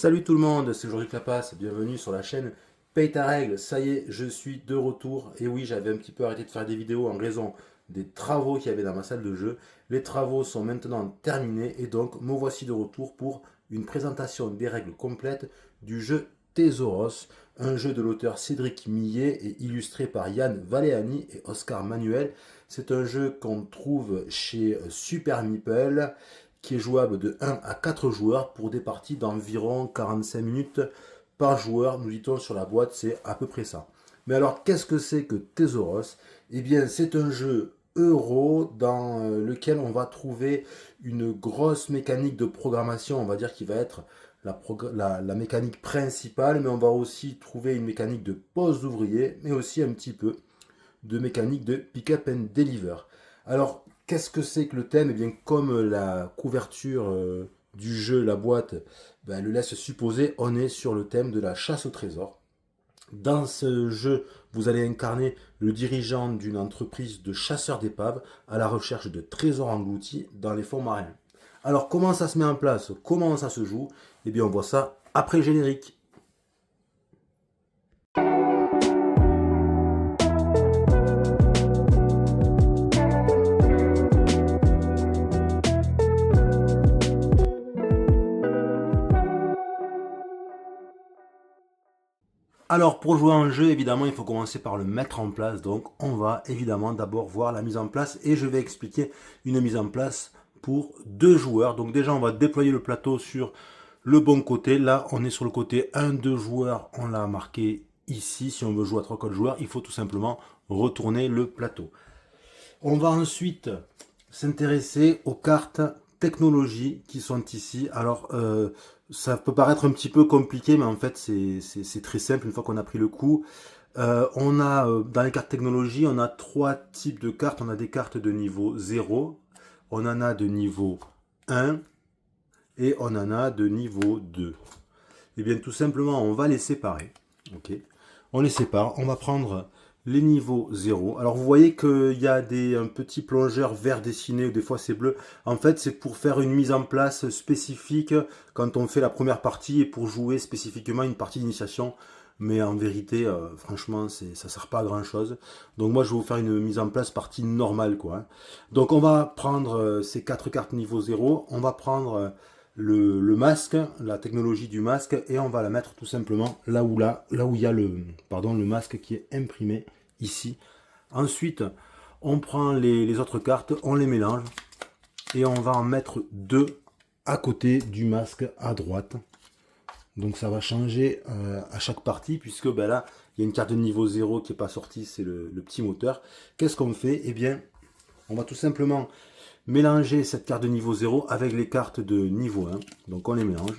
Salut tout le monde, c'est Jordi Clapas, bienvenue sur la chaîne Paye ta règle. Ça y est, je suis de retour. Et oui, j'avais un petit peu arrêté de faire des vidéos en raison des travaux qu'il y avait dans ma salle de jeu. Les travaux sont maintenant terminés et donc me voici de retour pour une présentation des règles complètes du jeu Thésaurus, un jeu de l'auteur Cédric Millet et illustré par Yann Valeani et Oscar Manuel. C'est un jeu qu'on trouve chez Super Meeple, qui est jouable de 1 à 4 joueurs pour des parties d'environ 45 minutes par joueur, nous dit-on sur la boîte, c'est à peu près ça. Mais alors, qu'est-ce que c'est que Thésaurus? Eh bien, c'est un jeu euro dans lequel on va trouver une grosse mécanique de programmation, on va dire qui va être la mécanique principale, mais on va aussi trouver une mécanique de pose d'ouvrier, mais aussi un petit peu de mécanique de pick-up and deliver. Alors, qu'est-ce que c'est que le thème? Eh bien, comme la couverture du jeu, la boîte, le laisse supposer, on est sur le thème de la chasse au trésor. Dans ce jeu, vous allez incarner le dirigeant d'une entreprise de chasseurs d'épaves à la recherche de trésors engloutis dans les fonds marins. Alors, comment ça se met en place? Comment ça se joue? Eh bien, on voit ça après le générique. Alors pour jouer un jeu, évidemment, il faut commencer par le mettre en place. Donc on va évidemment d'abord voir la mise en place et je vais expliquer une mise en place pour 2 joueurs. Donc déjà, on va déployer le plateau sur le bon côté. Là, on est sur le côté 1-2 joueurs. On l'a marqué ici. Si on veut jouer à 3-4 joueurs, il faut tout simplement retourner le plateau. On va ensuite s'intéresser aux cartes technologie qui sont ici. Alors, ça peut paraître un petit peu compliqué, mais en fait, c'est très simple une fois qu'on a pris le coup. On a, dans les cartes technologie, on a 3 types de cartes. On a des cartes de niveau 0, on en a de niveau 1 et on en a de niveau 2. Et bien, tout simplement, on va les séparer. Ok, on les sépare. On va prendre les niveaux 0. Alors vous voyez qu'il y a un petit plongeur vert dessiné, ou des fois c'est bleu. En fait, c'est pour faire une mise en place spécifique quand on fait la première partie et pour jouer spécifiquement une partie d'initiation. Mais en vérité, franchement, ça ne sert pas à grand chose. Donc moi, je vais vous faire une mise en place partie normale, quoi. Donc on va prendre ces 4 cartes niveau 0. On va prendre le masque, la technologie du masque, et on va la mettre tout simplement là où il y a le masque qui est imprimé ici. Ensuite, on prend les autres cartes, on les mélange et on va en mettre 2 à côté du masque à droite. Donc ça va changer à chaque partie, puisque là, il y a une carte de niveau 0 qui n'est pas sortie, c'est le petit moteur. Qu'est-ce qu'on fait? Eh bien, on va tout simplement mélanger cette carte de niveau 0 avec les cartes de niveau 1. Donc on les mélange.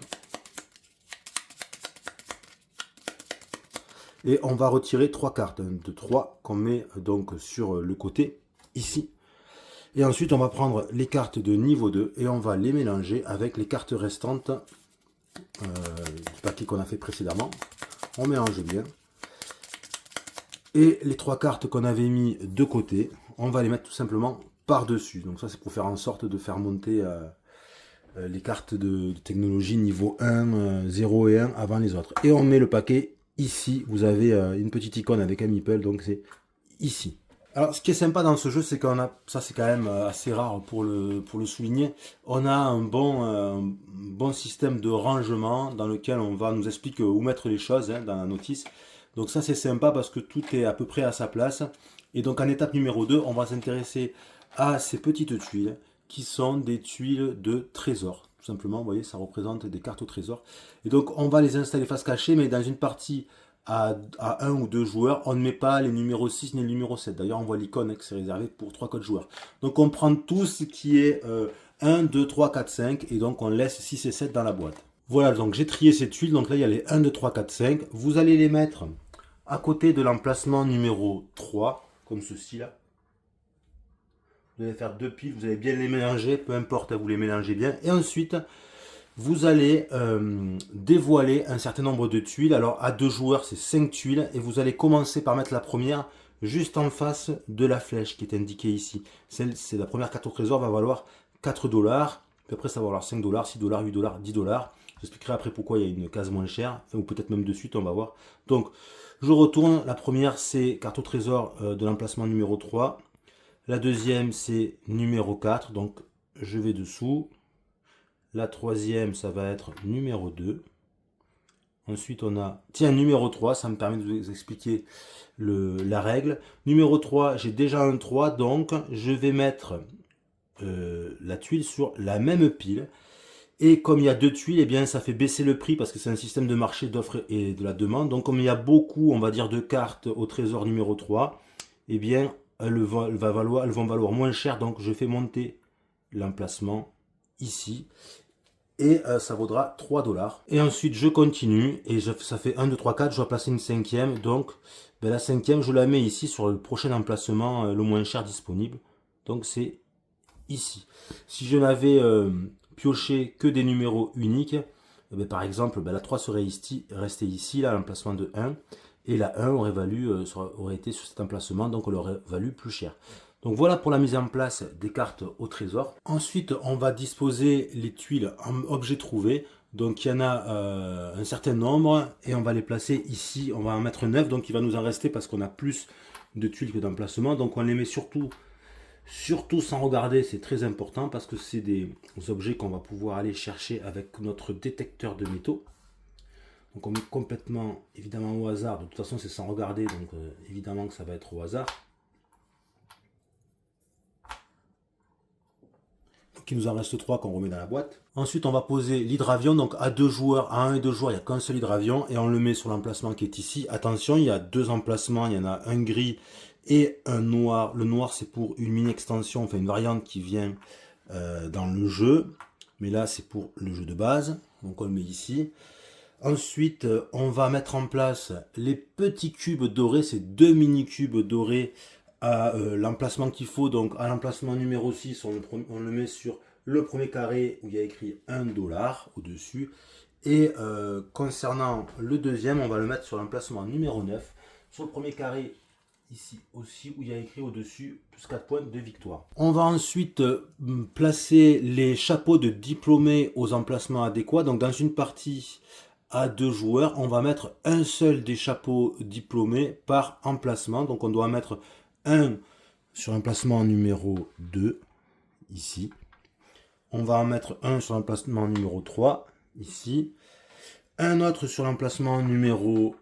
Et on va retirer 3 cartes, 1, 2, 3, qu'on met donc sur le côté, ici. Et ensuite, on va prendre les cartes de niveau 2 et on va les mélanger avec les cartes restantes du paquet qu'on a fait précédemment. On mélange bien. Et les 3 cartes qu'on avait mis de côté, on va les mettre tout simplement par-dessus. Donc ça, c'est pour faire en sorte de faire monter les cartes de technologie niveau 1, 0 et 1 avant les autres. Et on met le paquet ici. Vous avez une petite icône avec un meeple, donc c'est ici. Alors, ce qui est sympa dans ce jeu, c'est qu'on a, ça c'est quand même assez rare pour le souligner, on a un bon système de rangement dans lequel on va nous expliquer où mettre les choses dans la notice. Donc ça c'est sympa parce que tout est à peu près à sa place. Et donc en étape numéro 2, on va s'intéresser à ces petites tuiles qui sont des tuiles de trésor. Tout simplement, vous voyez, ça représente des cartes au trésor. Et donc on va les installer face cachée, mais dans une partie à 1 ou 2 joueurs, on ne met pas les numéros 6 ni le numéro 7. D'ailleurs, on voit l'icône que c'est réservé pour 3-4 joueurs. Donc on prend tout ce qui est 1, 2, 3, 4, 5 et donc on laisse 6 et 7 dans la boîte. Voilà, donc j'ai trié ces tuiles. Donc là, il y a les 1, 2, 3, 4, 5. Vous allez les mettre à côté de l'emplacement numéro 3, comme ceci là. Vous allez faire 2 piles, vous allez bien les mélanger, peu importe, vous les mélangez bien. Et ensuite, vous allez dévoiler un certain nombre de tuiles. Alors à 2 joueurs, c'est 5 tuiles. Et vous allez commencer par mettre la première juste en face de la flèche qui est indiquée ici. C'est la première carte au trésor, va valoir 4 $. Puis après, ça va valoir 5 $, 6 $, 8 $, 10 $. J'expliquerai après pourquoi il y a une case moins chère, enfin, ou peut-être même de suite, on va voir. Donc, je retourne. La première, c'est carte au trésor de l'emplacement numéro 3. La deuxième, c'est numéro 4. Donc, je vais dessous. La troisième, ça va être numéro 2. Ensuite, on a, tiens, numéro 3, ça me permet de vous expliquer la règle. Numéro 3, j'ai déjà un 3, donc je vais mettre la tuile sur la même pile. Et comme il y a deux tuiles, eh bien, ça fait baisser le prix parce que c'est un système de marché d'offres et de la demande. Donc, comme il y a beaucoup, on va dire, de cartes au trésor numéro 3, eh bien, elles vont valoir moins cher. Donc, je fais monter l'emplacement ici. Et ça vaudra 3 dollars. Et ensuite, je continue. Et ça fait 1, 2, 3, 4. Je dois placer une cinquième. Donc, la cinquième, je la mets ici sur le prochain emplacement le moins cher disponible. Donc, c'est ici. Si je n'avais pioché que des numéros uniques, par exemple, la 3 serait restée ici, là, à l'emplacement de 1. Et la 1 aurait été sur cet emplacement, donc elle aurait valu plus cher. Donc voilà pour la mise en place des cartes au trésor. Ensuite, on va disposer les tuiles en objet trouvé. Donc il y en a un certain nombre et on va les placer ici. On va en mettre 9, donc il va nous en rester parce qu'on a plus de tuiles que d'emplacements. Donc on les met surtout sans regarder, c'est très important parce que c'est des objets qu'on va pouvoir aller chercher avec notre détecteur de métaux. Donc on met complètement, évidemment, au hasard. De toute façon, c'est sans regarder, donc évidemment que ça va être au hasard. Donc il nous en reste 3 qu'on remet dans la boîte. Ensuite, on va poser l'hydravion. Donc à 2 joueurs, à 1 et 2 joueurs, il n'y a qu'un seul hydravion. Et on le met sur l'emplacement qui est ici. Attention, il y a 2 emplacements. Il y en a un gris et un noir. Le noir, c'est pour une mini-extension, enfin une variante qui vient dans le jeu. Mais là, c'est pour le jeu de base. Donc on le met ici. Ensuite, on va mettre en place les petits cubes dorés, ces 2 mini-cubes dorés à l'emplacement qu'il faut. Donc à l'emplacement numéro 6, on le met sur le premier carré où il y a écrit 1 dollar au-dessus. Et concernant le deuxième, on va le mettre sur l'emplacement numéro 9, sur le premier carré ici aussi où il y a écrit au-dessus plus 4 points de victoire. On va ensuite placer les chapeaux de diplômés aux emplacements adéquats. Donc dans une partie à 2 joueurs, on va mettre un seul des chapeaux diplômés par emplacement. Donc on doit mettre un sur l'emplacement numéro 2, ici. On va en mettre un sur l'emplacement numéro 3, ici. Un autre sur l'emplacement numéro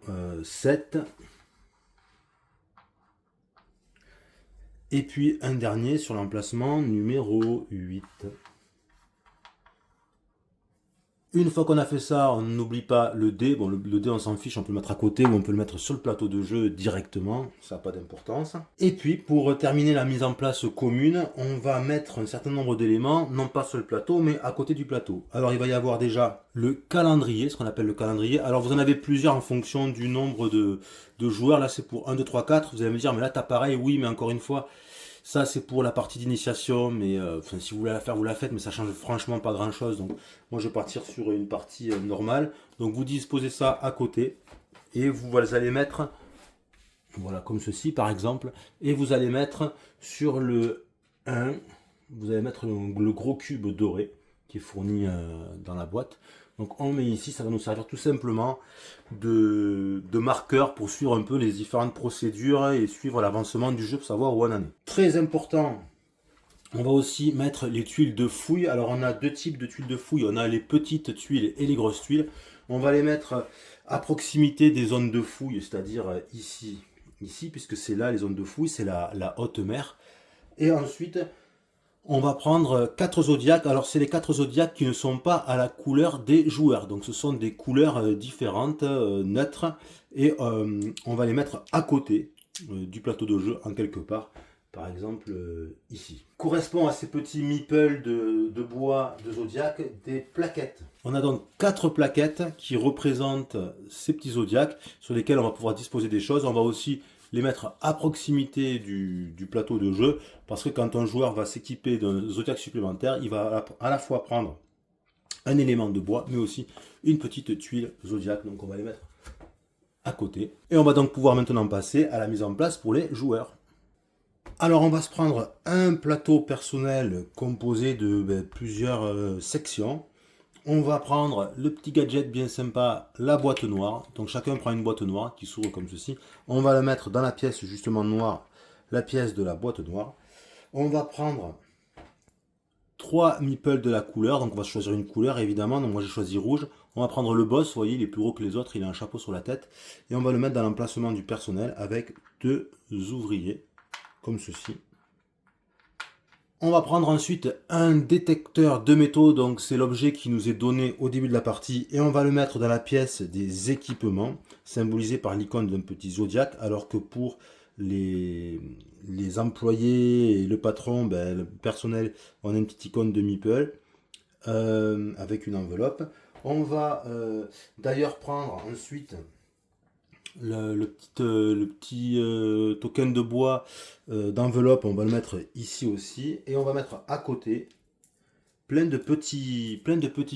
7. Et puis un dernier sur l'emplacement numéro 8. Une fois qu'on a fait ça, on n'oublie pas le dé. Bon, le dé, on s'en fiche, on peut le mettre à côté ou on peut le mettre sur le plateau de jeu directement. Ça n'a pas d'importance. Et puis, pour terminer la mise en place commune, on va mettre un certain nombre d'éléments, non pas sur le plateau, mais à côté du plateau. Alors, il va y avoir déjà le calendrier, ce qu'on appelle le calendrier. Alors, vous en avez plusieurs en fonction du nombre de joueurs. Là, c'est pour 1, 2, 3, 4. Vous allez me dire, mais là, t'as pareil. Oui, mais encore une fois, ça, c'est pour la partie d'initiation, mais si vous voulez la faire, vous la faites, mais ça change franchement pas grand-chose. Donc, moi, je vais partir sur une partie normale. Donc, vous disposez ça à côté et vous allez mettre, voilà, comme ceci, par exemple, et vous allez mettre sur le 1, vous allez mettre le gros cube doré qui est fourni dans la boîte. Donc on met ici, ça va nous servir tout simplement de marqueur pour suivre un peu les différentes procédures et suivre l'avancement du jeu pour savoir où on en est. Très important, on va aussi mettre les tuiles de fouille. Alors on a 2 types de tuiles de fouille, on a les petites tuiles et les grosses tuiles. On va les mettre à proximité des zones de fouille, c'est-à-dire ici, puisque c'est là les zones de fouille, c'est la haute mer. Et ensuite, on va prendre 4 zodiaques. Alors c'est les 4 zodiaques qui ne sont pas à la couleur des joueurs. Donc ce sont des couleurs différentes, neutres. Et on va les mettre à côté du plateau de jeu en quelque part. Par exemple ici. Correspond à ces petits meeples de bois de zodiaque des plaquettes. On a donc 4 plaquettes qui représentent ces petits zodiaques sur lesquels on va pouvoir disposer des choses. On va aussi les mettre à proximité du plateau de jeu, parce que quand un joueur va s'équiper d'un zodiaque supplémentaire, il va à la fois prendre un élément de bois, mais aussi une petite tuile zodiaque. Donc on va les mettre à côté. Et on va donc pouvoir maintenant passer à la mise en place pour les joueurs. Alors on va se prendre un plateau personnel composé de plusieurs sections. On va prendre le petit gadget bien sympa, la boîte noire. Donc chacun prend une boîte noire qui s'ouvre comme ceci. On va la mettre dans la pièce justement noire, la pièce de la boîte noire. On va prendre 3 meeples de la couleur. Donc on va choisir une couleur évidemment. Donc moi j'ai choisi rouge. On va prendre le boss, vous voyez, il est plus gros que les autres, il a un chapeau sur la tête. Et on va le mettre dans l'emplacement du personnel avec 2 ouvriers, comme ceci. On va prendre ensuite un détecteur de métaux, donc c'est l'objet qui nous est donné au début de la partie, et on va le mettre dans la pièce des équipements, symbolisé par l'icône d'un petit zodiaque, alors que pour les employés et le patron, le personnel, on a une petite icône de meeple avec une enveloppe. On va d'ailleurs prendre ensuite le petit token de bois d'enveloppe, on va le mettre ici aussi. Et on va mettre à côté plein de petits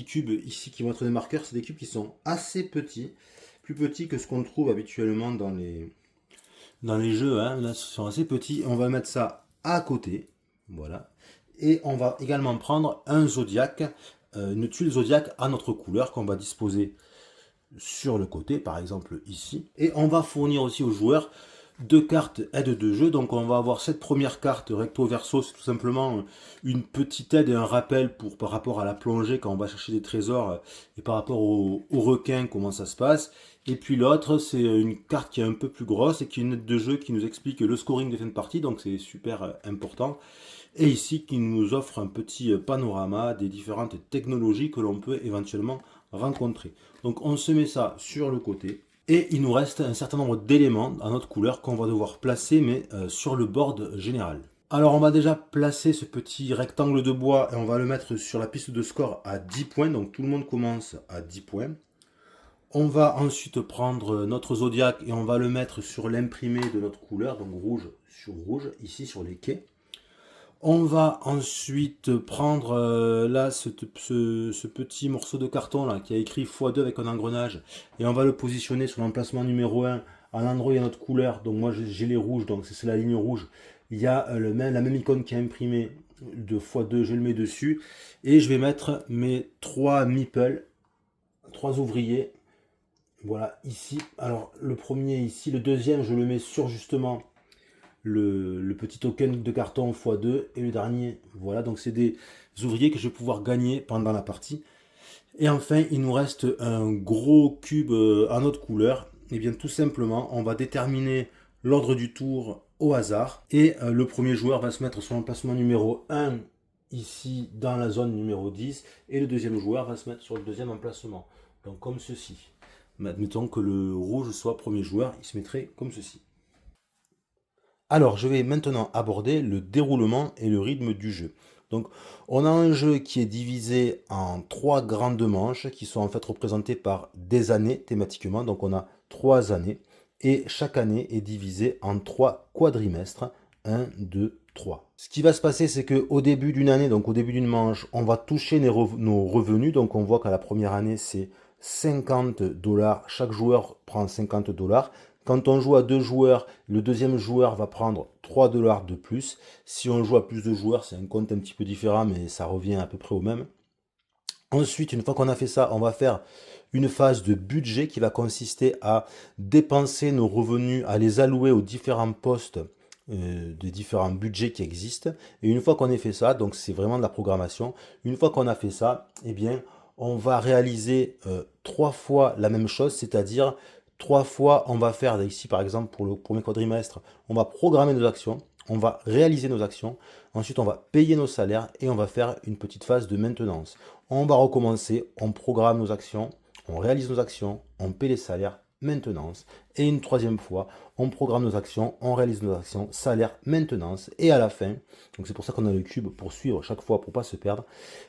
cubes ici qui vont être des marqueurs. C'est des cubes qui sont assez petits, plus petits que ce qu'on trouve habituellement dans les jeux. Hein. Là, ce sont assez petits. On va mettre ça à côté. Voilà. Et on va également prendre un zodiaque, une tuile zodiaque à notre couleur qu'on va disposer sur le côté, par exemple ici. Et on va fournir aussi aux joueurs 2 cartes aide de jeu. Donc on va avoir cette première carte recto verso, c'est tout simplement une petite aide et un rappel par rapport à la plongée quand on va chercher des trésors et par rapport aux requins, comment ça se passe. Et puis l'autre, c'est une carte qui est un peu plus grosse et qui est une aide de jeu qui nous explique le scoring de fin de partie, donc c'est super important. Et ici, qui nous offre un petit panorama des différentes technologies que l'on peut éventuellement rencontrer. Donc on se met ça sur le côté. Et il nous reste un certain nombre d'éléments à notre couleur qu'on va devoir placer, mais sur le board général. Alors on va déjà placer ce petit rectangle de bois et on va le mettre sur la piste de score à 10 points. Donc tout le monde commence à 10 points. On va ensuite prendre notre zodiaque et on va le mettre sur l'imprimé de notre couleur, donc rouge sur rouge, ici sur les quais. On va ensuite prendre là ce petit morceau de carton là qui a écrit x2 avec un engrenage et on va le positionner sur l'emplacement numéro 1 à l'endroit où il y a notre couleur. Donc moi j'ai les rouges, donc c'est la ligne rouge. Il y a la même icône qui est imprimée de x2, je le mets dessus et je vais mettre mes 3 meeples, 3 ouvriers. Voilà ici. Alors le premier ici, le deuxième je le mets sur justement le petit token de carton x2 et le dernier. Voilà, donc c'est des ouvriers que je vais pouvoir gagner pendant la partie. Et enfin, il nous reste un gros cube en autre couleur. Et bien tout simplement, on va déterminer l'ordre du tour au hasard. Et le premier joueur va se mettre sur l'emplacement numéro 1 ici dans la zone numéro 10. Et le deuxième joueur va se mettre sur le deuxième emplacement. Donc comme ceci. Admettons que le rouge soit premier joueur, il se mettrait comme ceci. Alors, je vais maintenant aborder le déroulement et le rythme du jeu. Donc, on a un jeu qui est divisé en 3 grandes manches qui sont en fait représentées par des années thématiquement. Donc, on a 3 années et chaque année est divisée en 3 quadrimestres. 1, 2, 3. Ce qui va se passer, c'est qu'au début d'une année, donc au début d'une manche, on va toucher nos revenus. Donc, on voit qu'à la première année, c'est 50 $. Chaque joueur prend 50 $. Quand on joue à 2 joueurs, le deuxième joueur va prendre 3 $ de plus. Si on joue à plus de joueurs, c'est un compte un petit peu différent, mais ça revient à peu près au même. Ensuite, une fois qu'on a fait ça, on va faire une phase de budget qui va consister à dépenser nos revenus, à les allouer aux différents postes des différents budgets qui existent. Et une fois qu'on a fait ça, donc c'est vraiment de la programmation, une fois qu'on a fait ça, eh bien, on va réaliser 3 fois la même chose, c'est-à-dire 3 fois, on va faire ici par exemple pour le premier quadrimestre, on va programmer nos actions, on va réaliser nos actions, ensuite on va payer nos salaires et on va faire une petite phase de maintenance. On va recommencer, on programme nos actions, on réalise nos actions, on paie les salaires, maintenance. Et une troisième fois, on programme nos actions, on réalise nos actions, salaire, maintenance. Et à la fin, donc c'est pour ça qu'on a le cube pour suivre chaque fois pour ne pas se perdre.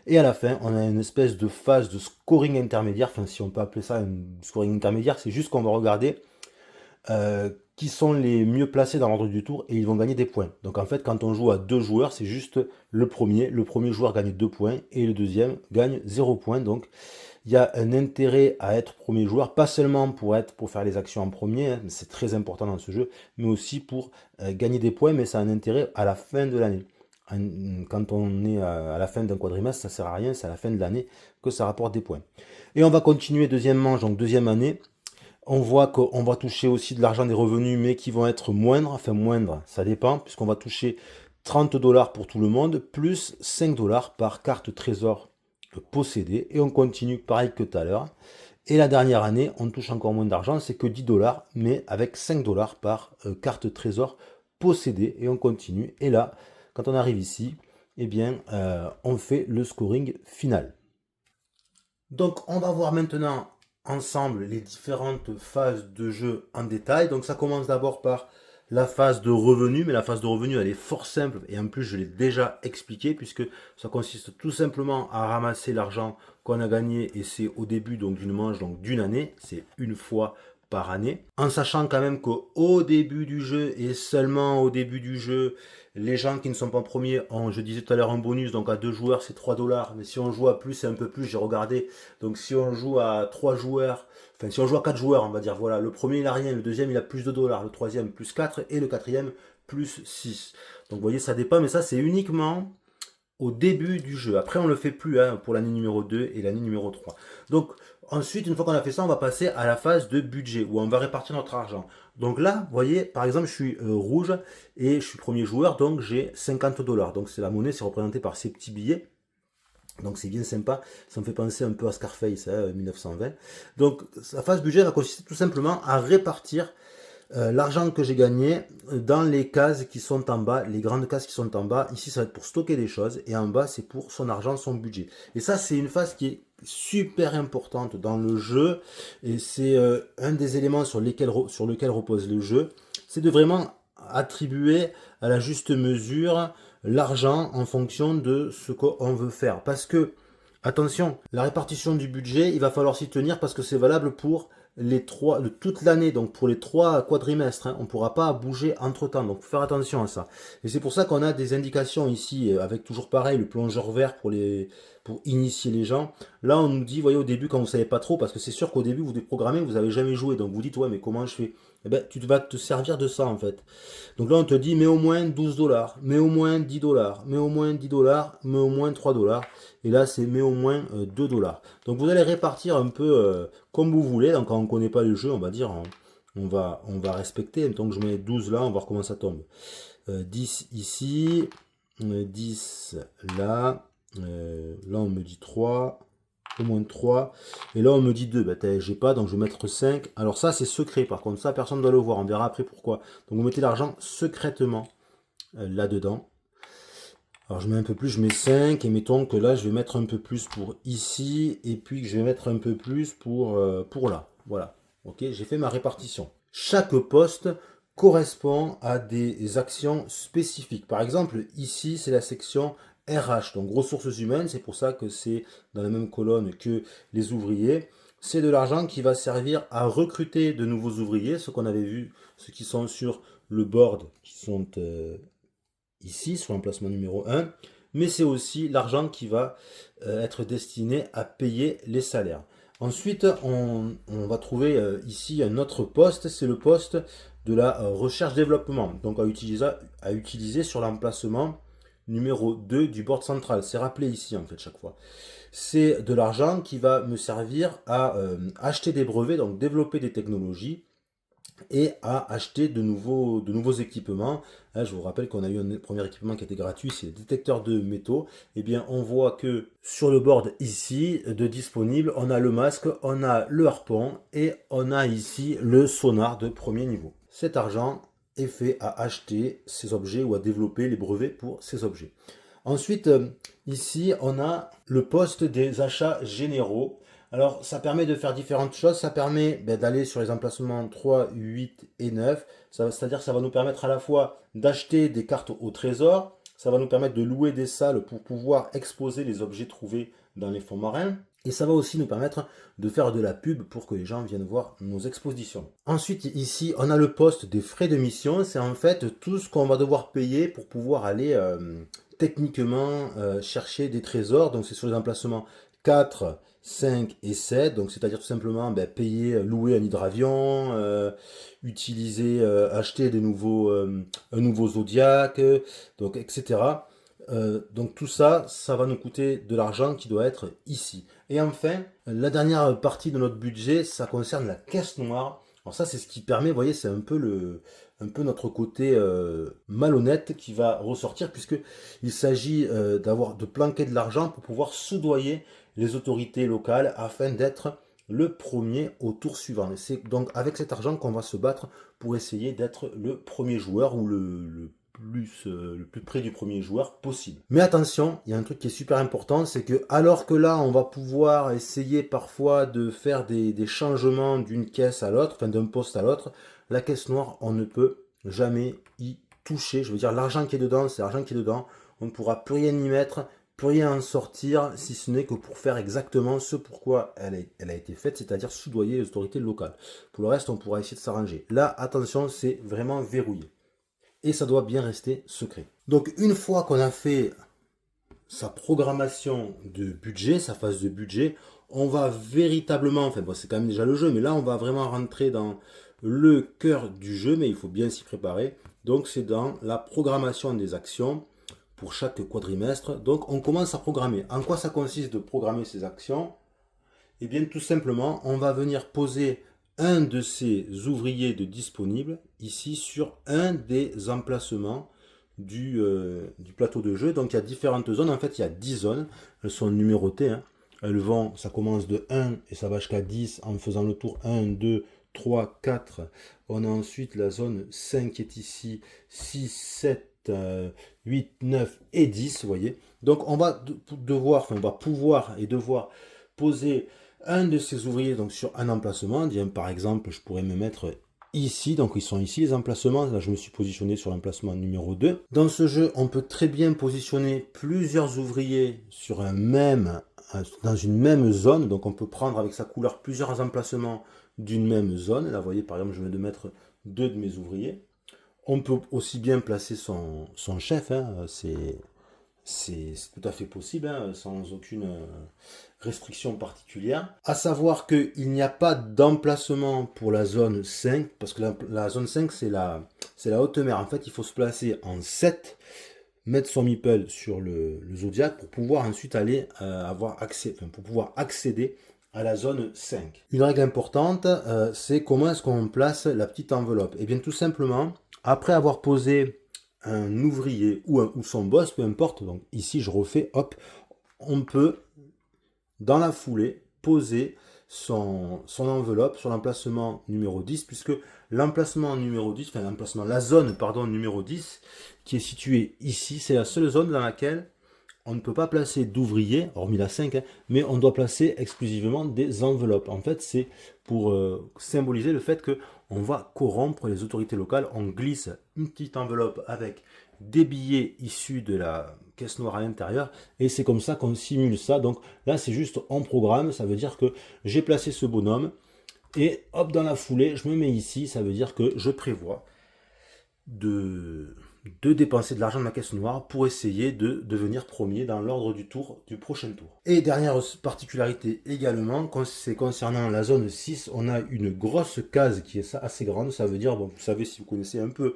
Et à la fin, on a une espèce de phase de scoring intermédiaire, enfin si on peut appeler ça un scoring intermédiaire, c'est juste qu'on va regarder qui sont les mieux placés dans l'ordre du tour et ils vont gagner des points. Donc en fait, quand on joue à 2 joueurs, c'est juste le premier joueur gagne 2 points et le deuxième gagne 0 points. Donc il y a un intérêt à être premier joueur, pas seulement pour faire les actions en premier, hein, c'est très important dans ce jeu, mais aussi pour gagner des points, mais ça a un intérêt à la fin de l'année. quand on est à la fin d'un quadrimestre, ça sert à rien, c'est à la fin de l'année que ça rapporte des points. Et on va continuer deuxième manche, donc deuxième année. On voit qu'on va toucher aussi de l'argent des revenus, mais qui vont être moindres, enfin moindres, ça dépend, puisqu'on va toucher 30 dollars pour tout le monde, plus 5 dollars par carte trésor possédée, et on continue pareil que tout à l'heure. Et la dernière année, on touche encore moins d'argent, c'est que 10 dollars, mais avec 5 dollars par carte trésor possédée, et on continue. Et là, quand on arrive ici, eh bien, on fait le scoring final. Donc, on va voir maintenant ensemble les différentes phases de jeu en détail. Donc, ça commence d'abord par la phase de revenu, mais la phase de revenu, elle est fort simple, et en plus, je l'ai déjà expliqué, puisque ça consiste tout simplement à ramasser l'argent qu'on a gagné, et c'est au début donc d'une manche, donc d'une année, c'est une fois par année, en sachant quand même qu'au début du jeu, et seulement au début du jeu, les gens qui ne sont pas premiers ont, je disais tout à l'heure, un bonus, donc à 2 joueurs c'est 3 dollars, mais si on joue à plus, c'est un peu plus, j'ai regardé, donc si on joue à 3 joueurs, enfin si on joue à 4 joueurs, on va dire, voilà, le premier il a rien, le deuxième il a plus de dollars, le troisième plus 4 et le quatrième plus 6. Donc vous voyez, ça dépend, mais ça c'est uniquement au début du jeu. Après, on ne le fait plus hein, pour l'année numéro 2 et l'année numéro 3. Donc, ensuite, une fois qu'on a fait ça, on va passer à la phase de budget où on va répartir notre argent. Donc là, vous voyez, par exemple, je suis rouge et je suis premier joueur, donc j'ai 50 dollars. Donc c'est la monnaie, c'est représenté par ces petits billets. Donc c'est bien sympa, ça me fait penser un peu à Scarface, hein, 1920. Donc la phase budget va consister tout simplement à répartir l'argent que j'ai gagné dans les cases qui sont en bas, les grandes cases qui sont en bas. Ici, ça va être pour stocker des choses et en bas, c'est pour son argent, son budget. Et ça, c'est une phase qui est super importante dans le jeu et c'est un des éléments sur lequel repose le jeu. C'est de vraiment attribuer à la juste mesure l'argent en fonction de ce qu'on veut faire. Parce que, attention, la répartition du budget, il va falloir s'y tenir parce que c'est valable pour toute l'année, donc pour les 3 quadrimestres, hein, on ne pourra pas bouger entre temps, donc faut faire attention à ça. Et c'est pour ça qu'on a des indications ici, avec toujours pareil, le plongeur vert pour initier les gens. Là, on nous dit, voyez, au début, quand vous ne savez pas trop, parce que c'est sûr qu'au début, vous déprogrammez, vous n'avez jamais joué, donc vous dites, ouais, mais comment je fais? Eh ben, tu vas te servir de ça, en fait. Donc là, on te dit, mets au moins 12 dollars, mets au moins 10 dollars, mets au moins 10 dollars, mets au moins 3 dollars. Et là, c'est mets au moins 2 dollars. Donc vous allez répartir un peu comme vous voulez. Donc quand on ne connaît pas le jeu, on va dire, on va respecter. Donc je mets 12 là, on va voir comment ça tombe. 10 ici, 10 là. Là, on me dit 3. Au moins 3. Et là, on me dit 2. Ben, j'ai pas, donc je vais mettre 5. Alors ça, c'est secret. Par contre, ça, personne ne doit le voir. On verra après pourquoi. Donc vous mettez l'argent secrètement là-dedans. Alors je mets un peu plus, je mets 5 et mettons que là je vais mettre un peu plus pour ici et puis que je vais mettre un peu plus pour là. Voilà. Ok, j'ai fait ma répartition. Chaque poste correspond à des actions spécifiques. Par exemple, ici c'est la section RH, donc ressources humaines, c'est pour ça que c'est dans la même colonne que les ouvriers. C'est de l'argent qui va servir à recruter de nouveaux ouvriers, ceux qu'on avait vu, ceux qui sont sur le board, qui sont ici sur l'emplacement numéro 1, mais c'est aussi l'argent qui va être destiné à payer les salaires. Ensuite, on va trouver ici un autre poste, c'est le poste de la recherche-développement, donc à utiliser sur l'emplacement numéro 2 du board central. C'est rappelé ici en fait chaque fois. C'est de l'argent qui va me servir à acheter des brevets, donc développer des technologies et à acheter de nouveaux équipements. Hein, je vous rappelle qu'on a eu un premier équipement qui était gratuit, c'est le détecteur de métaux. Eh bien, on voit que sur le board ici de disponible, on a le masque, on a le harpon et on a ici le sonar de premier niveau. Cet argent est fait à acheter ces objets ou à développer les brevets pour ces objets. Ensuite, ici, on a le poste des achats généraux. Alors, ça permet de faire différentes choses. Ça permet d'aller sur les emplacements 3, 8 et 9. C'est-à-dire que ça va nous permettre à la fois d'acheter des cartes au trésor. Ça va nous permettre de louer des salles pour pouvoir exposer les objets trouvés dans les fonds marins. Et ça va aussi nous permettre de faire de la pub pour que les gens viennent voir nos expositions. Ensuite, ici, on a le poste des frais de mission. C'est en fait tout ce qu'on va devoir payer pour pouvoir aller techniquement chercher des trésors. Donc c'est sur les emplacements 4, 5 et 7. Donc c'est-à-dire tout simplement payer, louer un hydravion, utiliser, acheter un nouveau Zodiac, donc etc. Donc tout ça, ça va nous coûter de l'argent qui doit être ici. Et enfin, la dernière partie de notre budget, ça concerne la caisse noire. Alors ça, c'est ce qui permet, vous voyez, c'est un peu notre côté malhonnête qui va ressortir, puisque il s'agit de planquer de l'argent pour pouvoir soudoyer les autorités locales afin d'être le premier au tour suivant. Et c'est donc avec cet argent qu'on va se battre pour essayer d'être le premier joueur ou le plus près du premier joueur possible. Mais attention, il y a un truc qui est super important, c'est que alors que là, on va pouvoir essayer parfois de faire des changements d'une caisse à l'autre, enfin d'un poste à l'autre, la caisse noire, on ne peut jamais y toucher. Je veux dire, l'argent qui est dedans, c'est l'argent qui est dedans. On ne pourra plus rien y mettre, plus rien en sortir, si ce n'est que pour faire exactement ce pourquoi elle a été faite, c'est-à-dire soudoyer les autorités locales. Pour le reste, on pourra essayer de s'arranger. Là, attention, c'est vraiment verrouillé. Et ça doit bien rester secret. Donc une fois qu'on a fait sa programmation de budget, sa phase de budget, on va véritablement, enfin bon, c'est quand même déjà le jeu, mais là on va vraiment rentrer dans le cœur du jeu, mais il faut bien s'y préparer. Donc c'est dans la programmation des actions pour chaque quadrimestre. Donc on commence à programmer. En quoi ça consiste de programmer ces actions? Eh bien tout simplement, on va venir poser un de ces ouvriers de disponibles ici sur un des emplacements du plateau de jeu. Donc il y a différentes zones, en fait il y a 10 zones, elles sont numérotées, hein. Ça commence de 1 et ça va jusqu'à 10 en faisant le tour 1, 2, 3, 4. On a ensuite la zone 5 qui est ici, 6, 7, 8, 9 et 10, vous voyez. Donc on va pouvoir poser un de ces ouvriers donc sur un emplacement. Par exemple, je pourrais me mettre ici, donc ils sont ici les emplacements. Là, je me suis positionné sur l'emplacement numéro 2. Dans ce jeu, on peut très bien positionner plusieurs ouvriers dans une même zone. Donc on peut prendre avec sa couleur plusieurs emplacements d'une même zone. Là, vous voyez, par exemple, je viens de mettre 2 de mes ouvriers. On peut aussi bien placer son chef, hein, c'est tout à fait possible, hein, sans aucune restriction particulière. À savoir qu'il n'y a pas d'emplacement pour la zone 5, parce que la zone 5, c'est la haute mer. En fait, il faut se placer en 7, mettre son meeple sur le zodiaque pour pouvoir ensuite aller pour pouvoir accéder à la zone 5. Une règle importante, c'est comment est-ce qu'on place la petite enveloppe. Et bien tout simplement, après avoir posé un ouvrier ou son boss, peu importe, donc ici je refais, hop, on peut dans la foulée poser son enveloppe sur l'emplacement numéro 10, puisque l'emplacement numéro 10, la zone numéro 10, qui est située ici, c'est la seule zone dans laquelle on ne peut pas placer d'ouvriers, hormis la 5, hein, mais on doit placer exclusivement des enveloppes. En fait, c'est pour symboliser le fait qu'on va corrompre les autorités locales. On glisse une petite enveloppe avec des billets issus de la caisse noire à l'intérieur, et c'est comme ça qu'on simule ça. Donc là, c'est juste en programme, ça veut dire que j'ai placé ce bonhomme, et hop, dans la foulée, je me mets ici, ça veut dire que je prévois de dépenser de l'argent de ma caisse noire pour essayer de devenir premier dans l'ordre du prochain tour. Et dernière particularité également, c'est concernant la zone 6, on a une grosse case qui est assez grande, ça veut dire, bon, vous savez, si vous connaissez un peu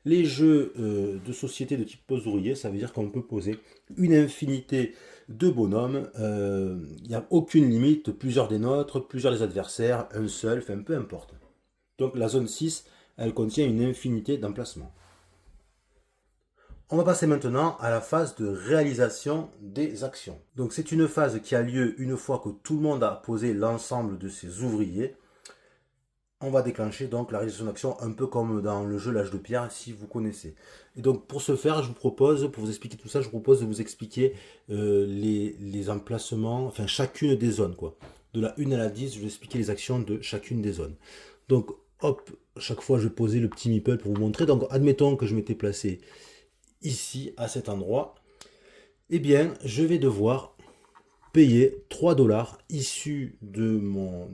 les jeux de société de type pose ouvrier, ça veut dire qu'on peut poser une infinité de bonhommes, il n'y a aucune limite, plusieurs des nôtres, plusieurs des adversaires, un seul, enfin peu importe. Donc la zone 6, elle contient une infinité d'emplacements. On va passer maintenant à la phase de réalisation des actions. Donc c'est une phase qui a lieu une fois que tout le monde a posé l'ensemble de ses ouvriers. On va déclencher donc la réalisation d'action un peu comme dans le jeu L'Âge de Pierre, si vous connaissez. Et donc pour ce faire, pour vous expliquer tout ça, je vous propose de vous expliquer les emplacements, enfin chacune des zones, quoi. De la 1 à la 10, je vais expliquer les actions de chacune des zones. Donc hop, chaque fois je vais poser le petit meeple pour vous montrer. Donc admettons que je m'étais placé ici, à cet endroit, eh bien, je vais devoir payer 3 $ issus de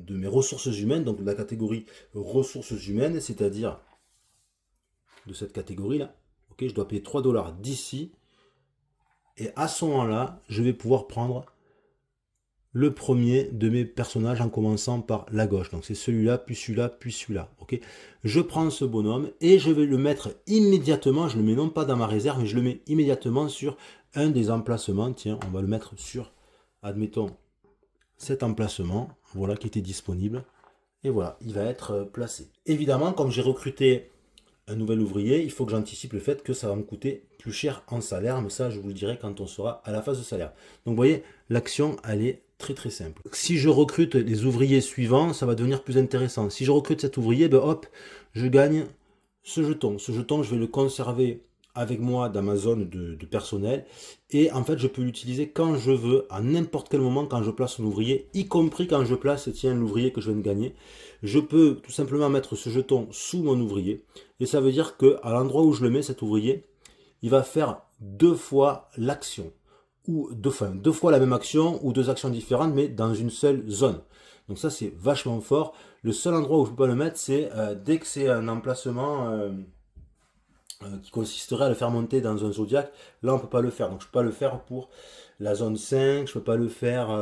mes ressources humaines, donc de la catégorie ressources humaines, c'est-à-dire de cette catégorie-là. Ok, je dois payer 3 $ d'ici, et à ce moment-là, je vais pouvoir prendre le premier de mes personnages en commençant par la gauche. Donc c'est celui-là, puis celui-là, puis celui-là. Okay, je prends ce bonhomme et je vais le mettre immédiatement, je le mets non pas dans ma réserve, mais je le mets immédiatement sur un des emplacements. Tiens, on va le mettre sur, admettons, cet emplacement, voilà, qui était disponible. Et voilà, il va être placé. Évidemment, comme j'ai recruté un nouvel ouvrier, il faut que j'anticipe le fait que ça va me coûter plus cher en salaire, mais ça, je vous le dirai quand on sera à la phase de salaire. Donc, vous voyez, l'action, elle est très très simple. Si je recrute les ouvriers suivants, ça va devenir plus intéressant. Si je recrute cet ouvrier, ben hop, je gagne ce jeton. Ce jeton, je vais le conserver avec moi dans ma zone de personnel. Et en fait, je peux l'utiliser quand je veux, à n'importe quel moment, quand je place un ouvrier, y compris quand je place, tiens, l'ouvrier que je viens de gagner. Je peux tout simplement mettre ce jeton sous mon ouvrier. Et ça veut dire qu'à l'endroit où je le mets, cet ouvrier, il va faire 2 fois l'action. Ou deux fois la même action, ou 2 actions différentes, mais dans une seule zone. Donc ça, c'est vachement fort. Le seul endroit où je ne peux pas le mettre, c'est dès que c'est un emplacement qui consisterait à le faire monter dans un zodiaque. Là, on ne peut pas le faire. Donc je ne peux pas le faire pour la zone 5, je ne peux pas le faire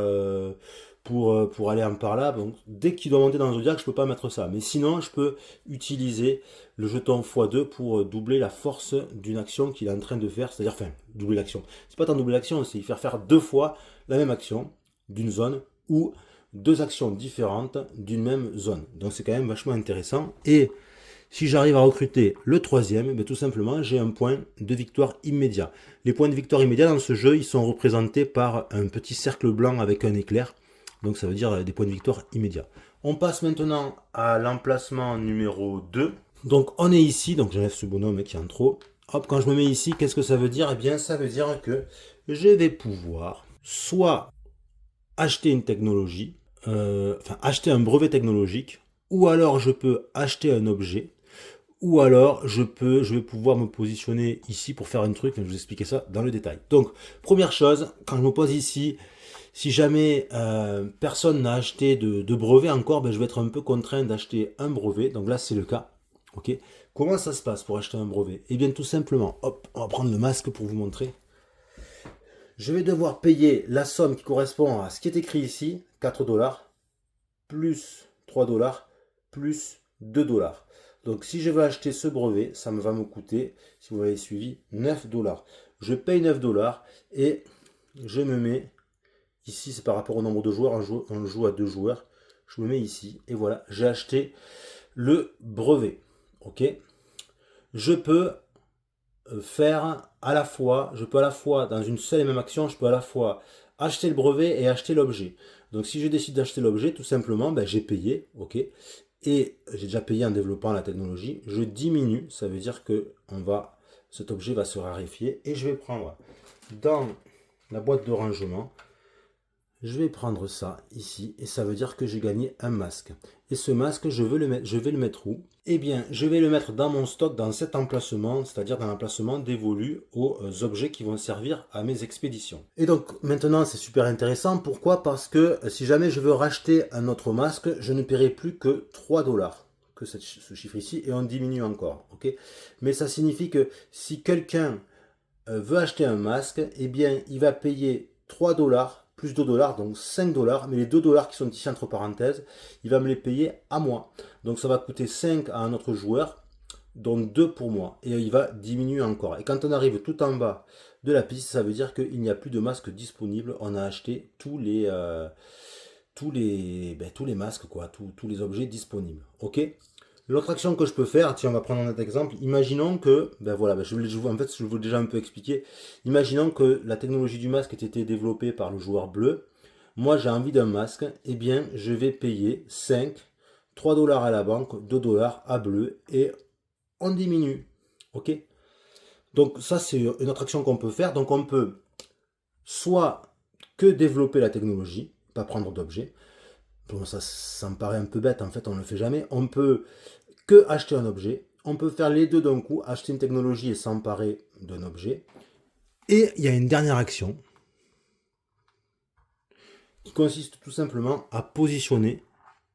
pour aller en par là. Donc dès qu'il doit monter dans un zodiaque, je ne peux pas mettre ça. Mais sinon, je peux utiliser le jeton x2 pour doubler la force d'une action qu'il est en train de faire. C'est-à-dire, enfin, doubler l'action. C'est pas tant doubler l'action, c'est faire 2 fois la même action d'une zone ou 2 actions différentes d'une même zone. Donc c'est quand même vachement intéressant. Et si j'arrive à recruter le troisième, ben tout simplement, j'ai un point de victoire immédiat. Les points de victoire immédiat dans ce jeu, ils sont représentés par un petit cercle blanc avec un éclair. Donc ça veut dire des points de victoire immédiats. On passe maintenant à l'emplacement numéro 2. Donc on est ici, donc j'enlève ce bonhomme qui est en trop. Hop, quand je me mets ici, qu'est-ce que ça veut dire? Eh bien, ça veut dire que je vais pouvoir soit acheter une technologie, acheter un brevet technologique, ou alors je peux acheter un objet, ou alors je vais pouvoir me positionner ici pour faire un truc, je vais vous expliquer ça dans le détail. Donc, première chose, quand je me pose ici, si jamais personne n'a acheté de brevet encore, ben, je vais être un peu contraint d'acheter un brevet. Donc là, c'est le cas. Ok. Comment ça se passe pour acheter un brevet? Eh bien, tout simplement, hop, on va prendre le masque pour vous montrer. Je vais devoir payer la somme qui correspond à ce qui est écrit ici, 4 $, plus 3 $, plus 2 $. Donc si je veux acheter ce brevet, ça va me coûter, si vous m'avez suivi, 9 $. Je paye 9 $ et je me mets, ici c'est par rapport au nombre de joueurs, on joue à 2 joueurs, je me mets ici et voilà, j'ai acheté le brevet. Ok. Je peux faire à la fois, dans une seule et même action, je peux à la fois acheter le brevet et acheter l'objet. Donc si je décide d'acheter l'objet, tout simplement, ben, j'ai payé, ok, et j'ai déjà payé en développant la technologie, je diminue, ça veut dire que cet objet va se raréfier, et je vais prendre dans la boîte de rangement, je vais prendre ça ici, et ça veut dire que j'ai gagné un masque. Et ce masque, je vais le mettre où? Eh bien, je vais le mettre dans mon stock, dans cet emplacement, c'est-à-dire dans l'emplacement dévolu aux objets qui vont servir à mes expéditions. Et donc, maintenant, c'est super intéressant. Pourquoi? Parce que si jamais je veux racheter un autre masque, je ne paierai plus que 3 $, que ce chiffre ici, et on diminue encore. Ok. Mais ça signifie que si quelqu'un veut acheter un masque, eh bien, il va payer 3 $ plus 2 $, donc 5 $, mais les 2 $ qui sont ici entre parenthèses, il va me les payer à moi. Donc ça va coûter 5 à un autre joueur, dont 2 pour moi. Et il va diminuer encore. Et quand on arrive tout en bas de la piste, ça veut dire qu'il n'y a plus de masques disponibles. On a acheté tous les masques, quoi, tous les objets disponibles. Ok. L'autre action que je peux faire, tiens, on va prendre un autre exemple. Imaginons que, je vous ai déjà un peu expliqué. Imaginons que la technologie du masque ait été développée par le joueur bleu. Moi, j'ai envie d'un masque. Eh bien, je vais payer 5, 3 $ à la banque, 2 $ à bleu, et on diminue. Ok. Donc ça, c'est une autre action qu'on peut faire. Donc on peut soit que développer la technologie, pas prendre d'objet. Bon, ça me paraît un peu bête, en fait, on ne le fait jamais. On peut que acheter un objet. On peut faire les deux d'un coup, acheter une technologie et s'emparer d'un objet. Et il y a une dernière action qui consiste tout simplement à positionner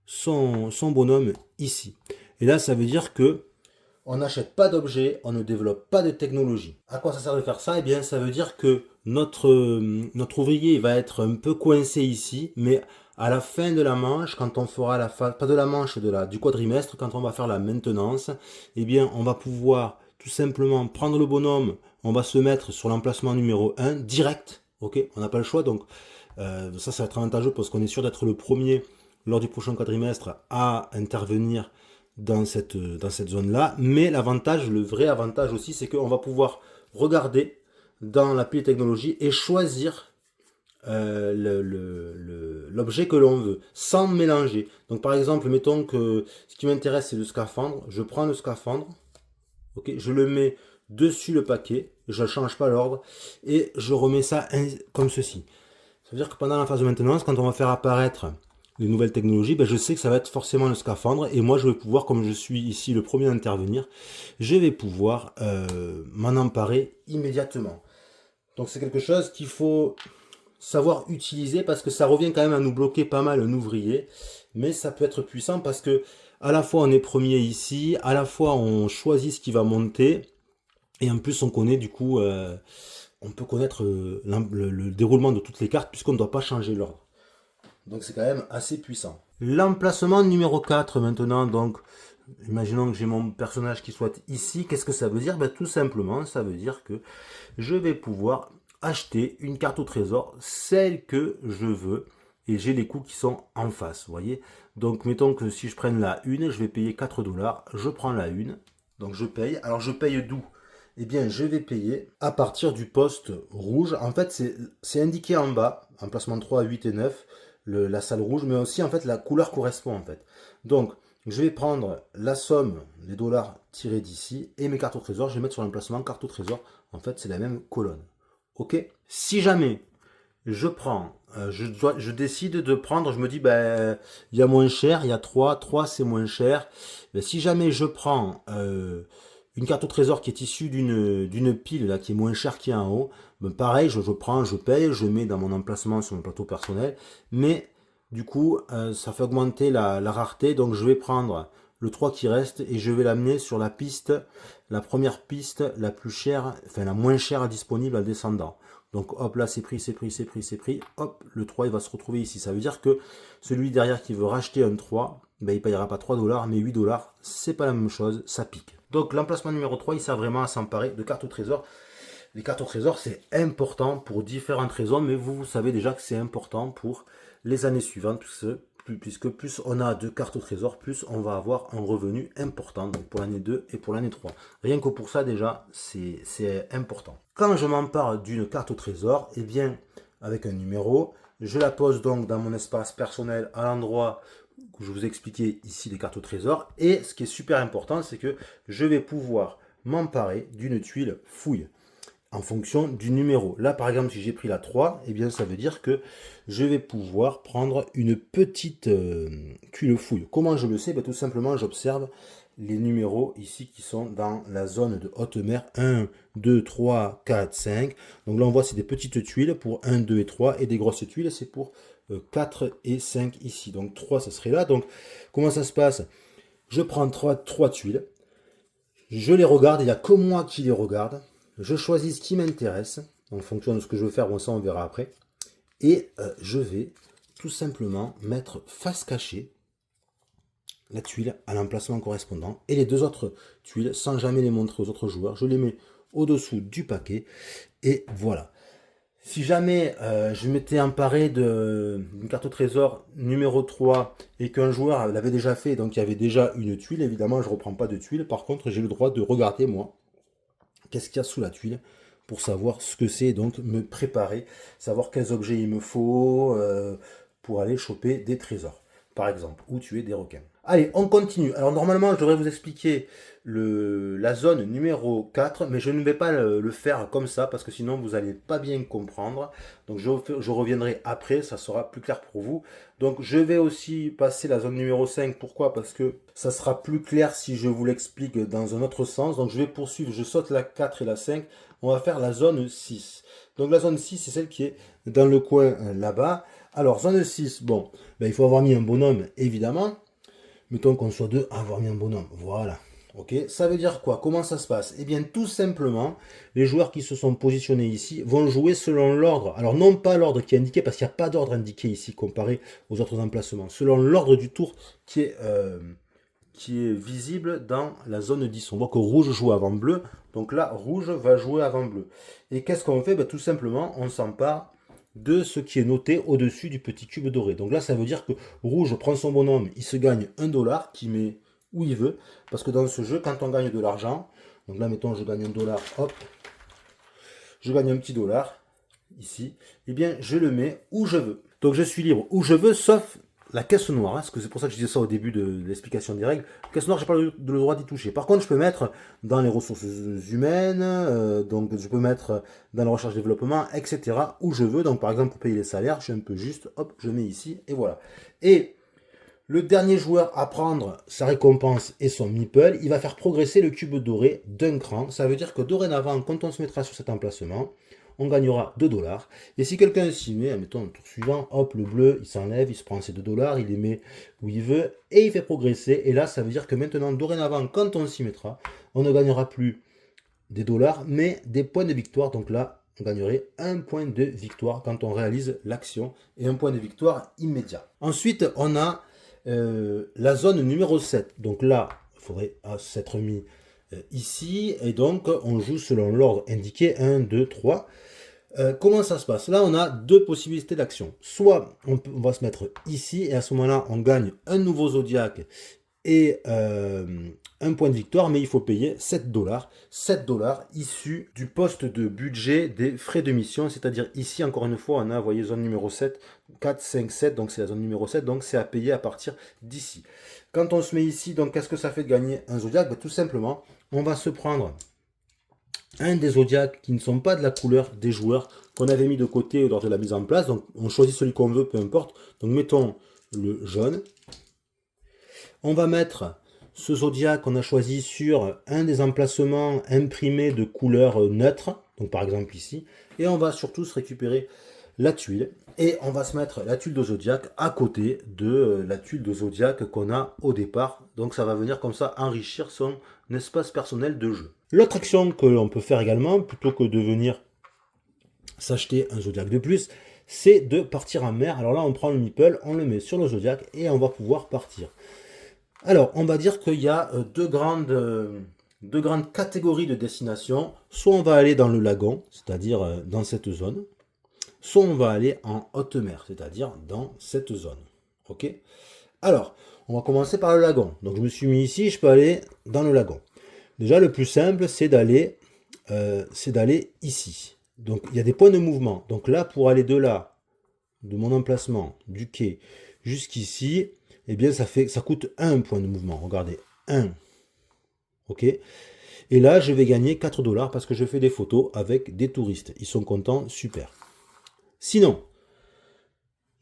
son bonhomme ici. Et là, ça veut dire que on n'achète pas d'objet, on ne développe pas de technologie. À quoi ça sert de faire ça? Eh bien, ça veut dire que notre ouvrier va être un peu coincé ici, mais à la fin de la manche, quand on fera la phase, pas de la manche, du quadrimestre, quand on va faire la maintenance, eh bien, on va pouvoir tout simplement prendre le bonhomme, on va se mettre sur l'emplacement numéro 1, direct, ok, on n'a pas le choix, donc ça va être avantageux parce qu'on est sûr d'être le premier lors du prochain quadrimestre à intervenir dans cette zone-là, mais l'avantage, le vrai avantage aussi, c'est qu'on va pouvoir regarder dans l'appli technologie et choisir l'objet que l'on veut, sans mélanger. Donc par exemple, mettons que ce qui m'intéresse c'est le scaphandre, je prends le scaphandre, ok, je le mets dessus le paquet, je ne change pas l'ordre, et je remets ça comme ceci. Ça veut dire que pendant la phase de maintenance, quand on va faire apparaître les nouvelles technologies, ben je sais que ça va être forcément le scaphandre, et moi je vais pouvoir, comme je suis ici le premier à intervenir, je vais pouvoir m'en emparer immédiatement. Donc c'est quelque chose qu'il faut savoir utiliser parce que ça revient quand même à nous bloquer pas mal un ouvrier, mais ça peut être puissant parce que à la fois on est premier ici, à la fois on choisit ce qui va monter, et en plus on connaît du coup, on peut connaître le déroulement de toutes les cartes puisqu'on ne doit pas changer l'ordre. Donc c'est quand même assez puissant. L'emplacement numéro 4 maintenant, donc imaginons que j'ai mon personnage qui soit ici, qu'est-ce que ça veut dire? Ben, tout simplement ça veut dire que je vais pouvoir acheter une carte au trésor, celle que je veux, et j'ai les coûts qui sont en face, vous voyez. Donc mettons que si je prenne la 1, je vais payer 4 $, je prends la 1, donc je paye. Alors je paye d'où? Eh bien je vais payer à partir du poste rouge. En fait c'est indiqué en bas, emplacement 3, 8 et 9, la salle rouge, mais aussi en fait la couleur correspond en fait. Donc je vais prendre la somme, les dollars tirés d'ici, et mes cartes au trésor, je vais mettre sur l'emplacement carte au trésor. En fait, c'est la même colonne. Ok. Si jamais je prends, je décide de prendre, je me dis, ben, il y a moins cher, il y a 3 c'est moins cher. Ben, si jamais je prends une carte au trésor qui est issue d'une pile là, qui est moins chère qui est en haut, ben, pareil, je prends, je paye, je mets dans mon emplacement sur mon plateau personnel, mais du coup, ça fait augmenter la rareté, donc je vais prendre le 3 qui reste et je vais l'amener sur la piste, la première piste la plus chère, enfin la moins chère disponible à descendant. Donc hop là c'est pris, c'est pris, c'est pris, c'est pris, hop, le 3 il va se retrouver ici. Ça veut dire que celui derrière qui veut racheter un 3, ben, il ne payera pas 3 $, mais 8 $, c'est pas la même chose, ça pique. Donc l'emplacement numéro 3, il sert vraiment à s'emparer de cartes au trésor. Les cartes au trésor, c'est important pour différentes raisons, mais vous savez déjà que c'est important pour les années suivantes, puisque plus on a de cartes au trésor, plus on va avoir un revenu important, donc pour l'année 2 et pour l'année 3. Rien que pour ça déjà, c'est important. Quand je m'empare d'une carte au trésor, eh bien, avec un numéro, je la pose donc dans mon espace personnel à l'endroit que je vous expliquais ici les cartes au trésor, et ce qui est super important, c'est que je vais pouvoir m'emparer d'une tuile fouille en fonction du numéro. Là, par exemple, si j'ai pris la 3, eh bien, ça veut dire que je vais pouvoir prendre une petite tuile fouille. Comment je le sais? Tout simplement, j'observe les numéros ici qui sont dans la zone de haute mer. 1, 2, 3, 4, 5. Donc là, on voit c'est des petites tuiles pour 1, 2 et 3. Et des grosses tuiles, c'est pour 4 et 5 ici. Donc 3, ça serait là. Donc, comment ça se passe? Je prends 3 tuiles. Je les regarde. Il n'y a que moi qui les regarde. Je choisis ce qui m'intéresse, en fonction de ce que je veux faire, bon ça on verra après. Et je vais tout simplement mettre face cachée la tuile à l'emplacement correspondant. Et les deux autres tuiles, sans jamais les montrer aux autres joueurs, je les mets au-dessous du paquet. Et voilà. Si jamais je m'étais emparé d'une carte au trésor numéro 3 et qu'un joueur l'avait déjà fait, donc il y avait déjà une tuile, évidemment je ne reprends pas de tuile. Par contre, j'ai le droit de regarder moi qu'est-ce qu'il y a sous la tuile pour savoir ce que c'est, donc me préparer, savoir quels objets il me faut pour aller choper des trésors, par exemple, ou tuer des requins. Allez, on continue. Alors normalement, je devrais vous expliquer la zone numéro 4, mais je ne vais pas le faire comme ça, parce que sinon vous n'allez pas bien comprendre. Donc je reviendrai après, ça sera plus clair pour vous. Donc je vais aussi passer la zone numéro 5. Pourquoi? Parce que ça sera plus clair si je vous l'explique dans un autre sens. Donc je vais poursuivre, je saute la 4 et la 5. On va faire la zone 6. Donc la zone 6, c'est celle qui est dans le coin là-bas. Alors zone 6, bon, il faut avoir mis un bonhomme, évidemment. Mettons qu'on soit deux à avoir mis un bonhomme. Voilà. Ok, ça veut dire quoi? Comment ça se passe? Eh bien, tout simplement, les joueurs qui se sont positionnés ici vont jouer selon l'ordre. Alors, non pas l'ordre qui est indiqué, parce qu'il n'y a pas d'ordre indiqué ici comparé aux autres emplacements. Selon l'ordre du tour qui est qui est visible dans la zone 10. On voit que rouge joue avant bleu, donc là, rouge va jouer avant bleu. Et qu'est-ce qu'on fait? Ben, tout simplement, on s'empare de ce qui est noté au-dessus du petit cube doré. Donc là, ça veut dire que rouge prend son bonhomme, il se gagne 1 dollar, qu'il met où il veut, parce que dans ce jeu, quand on gagne de l'argent, donc là, mettons, je gagne 1 dollar, hop, je gagne un petit dollar, ici, et bien, je le mets où je veux. Donc je suis libre où je veux, sauf la caisse noire, hein, parce que c'est pour ça que je disais ça au début de l'explication des règles. La caisse noire, j'ai pas le droit d'y toucher. Par contre, je peux mettre dans les ressources humaines, donc je peux mettre dans la recherche développement, etc. où je veux. Donc par exemple, pour payer les salaires, je suis un peu juste, hop, je mets ici, et voilà. Et le dernier joueur à prendre sa récompense et son meeple, il va faire progresser le cube doré d'un cran. Ça veut dire que dorénavant, quand on se mettra sur cet emplacement, on gagnera 2 dollars. Et si quelqu'un s'y met, mettons le tour suivant, hop, le bleu, il s'enlève, il se prend ses 2 dollars, il les met où il veut, et il fait progresser. Et là, ça veut dire que maintenant, dorénavant, quand on s'y mettra, on ne gagnera plus des dollars, mais des points de victoire. Donc là, on gagnerait un point de victoire quand on réalise l'action, et un point de victoire immédiat. Ensuite, on a la zone numéro 7. Donc là, il faudrait s'être mis ici, et donc on joue selon l'ordre indiqué, 1, 2, 3. Comment ça se passe? Là, on a deux possibilités d'action. Soit on va se mettre ici, et à ce moment-là, on gagne un nouveau zodiaque et un point de victoire, mais il faut payer 7 dollars. 7 dollars issus du poste de budget des frais de mission, c'est-à-dire ici, encore une fois, on a, vous voyez, zone numéro 7, 4, 5, 7, donc c'est la zone numéro 7, donc c'est à payer à partir d'ici. Quand on se met ici, donc qu'est-ce que ça fait de gagner un zodiaque? Ben, tout simplement, on va se prendre un des zodiaques qui ne sont pas de la couleur des joueurs qu'on avait mis de côté lors de la mise en place. Donc on choisit celui qu'on veut, peu importe. Donc mettons le jaune. On va mettre ce zodiaque qu'on a choisi sur un des emplacements imprimés de couleur neutre. Donc par exemple ici. Et on va surtout se récupérer la tuile. Et on va se mettre la tuile de zodiaque à côté de la tuile de zodiaque qu'on a au départ. Donc ça va venir comme ça enrichir son espace personnel de jeu. L'autre action que l'on peut faire également, plutôt que de venir s'acheter un zodiaque de plus, c'est de partir en mer. Alors là, on prend le meeple, on le met sur le zodiaque et on va pouvoir partir. Alors, on va dire qu'il y a deux grandes catégories de destination. Soit on va aller dans le lagon, c'est-à-dire dans cette zone. Soit on va aller en haute mer, c'est-à-dire dans cette zone. Ok? Alors, on va commencer par le lagon. Donc je me suis mis ici, je peux aller dans le lagon. Déjà, le plus simple, c'est d'aller ici. Donc, il y a des points de mouvement. Donc là, pour aller de là, de mon emplacement, du quai, jusqu'ici, eh bien, ça coûte 1 point de mouvement. Regardez, 1. OK? Et là, je vais gagner 4 dollars parce que je fais des photos avec des touristes. Ils sont contents, super. Sinon,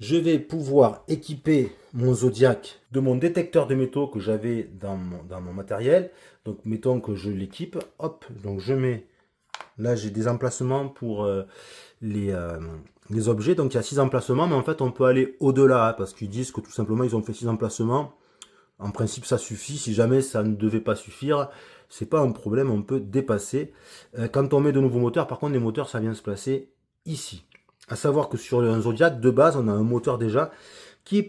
je vais pouvoir équiper mon zodiaque de mon détecteur de métaux que j'avais dans mon matériel. Donc, mettons que je l'équipe. Hop, donc je mets... Là, j'ai des emplacements pour les objets. Donc, il y a 6 emplacements, mais en fait, on peut aller au-delà, hein, parce qu'ils disent que tout simplement, ils ont fait 6 emplacements. En principe, ça suffit. Si jamais ça ne devait pas suffire, c'est pas un problème, on peut dépasser. Quand on met de nouveaux moteurs, par contre, les moteurs, ça vient se placer ici. À savoir que sur un Zodiac, de base, on a un moteur déjà qui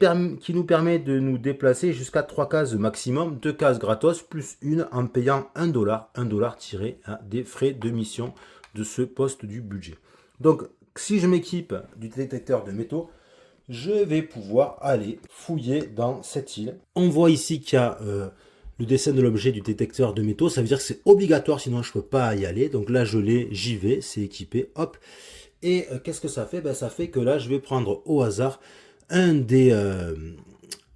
nous permet de nous déplacer jusqu'à 3 cases maximum, 2 cases gratos, plus une en payant 1 dollar tiré des frais de mission de ce poste du budget. Donc, si je m'équipe du détecteur de métaux, je vais pouvoir aller fouiller dans cette île. On voit ici qu'il y a le dessin de l'objet du détecteur de métaux, ça veut dire que c'est obligatoire, sinon je ne peux pas y aller. Donc là, je l'ai, j'y vais, c'est équipé, hop. Et qu'est-ce que ça fait? Ben, ça fait que là, je vais prendre au hasard une des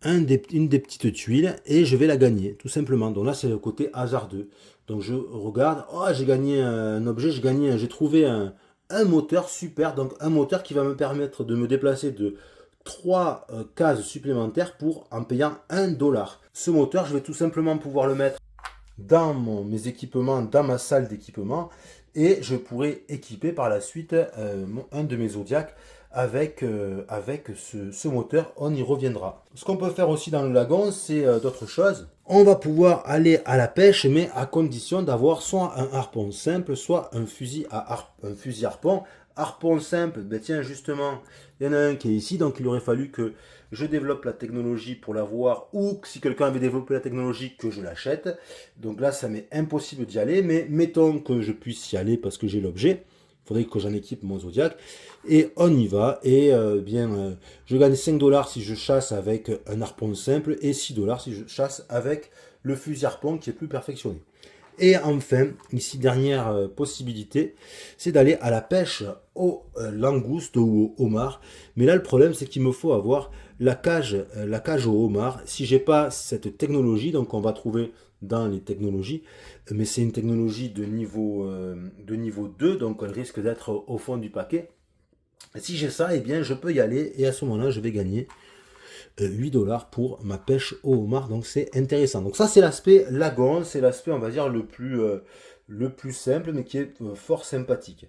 petites tuiles et je vais la gagner, tout simplement. Donc là, c'est le côté hasardeux. Donc je regarde, oh, j'ai gagné un objet, j'ai trouvé un moteur super. Donc un moteur qui va me permettre de me déplacer de 3 cases supplémentaires pour en payant 1 dollar. Ce moteur, je vais tout simplement pouvoir le mettre dans mes équipements, dans ma salle d'équipement. Et je pourrais équiper par la suite un de mes Zodiacs avec ce moteur. On y reviendra. Ce qu'on peut faire aussi dans le lagon, c'est d'autres choses. On va pouvoir aller à la pêche, mais à condition d'avoir soit un harpon simple, soit un fusil harpon. Harpon simple, ben tiens justement, il y en a un qui est ici, donc il aurait fallu que je développe la technologie pour l'avoir, ou si quelqu'un avait développé la technologie, que je l'achète. Donc là, ça m'est impossible d'y aller, mais mettons que je puisse y aller parce que j'ai l'objet. Il faudrait que j'en équipe mon Zodiac. Et on y va. Et je gagne 5 dollars si je chasse avec un harpon simple et 6 dollars si je chasse avec le fusil harpon qui est plus perfectionné. Et enfin, ici, dernière possibilité, c'est d'aller à la pêche aux langoustes ou aux homards. Mais là, le problème, c'est qu'il me faut avoir la cage aux homards. Si j'ai pas cette technologie, donc on va trouver dans les technologies, mais c'est une technologie de niveau 2, donc elle risque d'être au fond du paquet. Si j'ai ça, eh bien, je peux y aller et à ce moment-là, je vais gagner 8 dollars pour ma pêche au homard, donc c'est intéressant. Donc ça c'est l'aspect lagon, c'est l'aspect on va dire le plus simple mais qui est fort sympathique.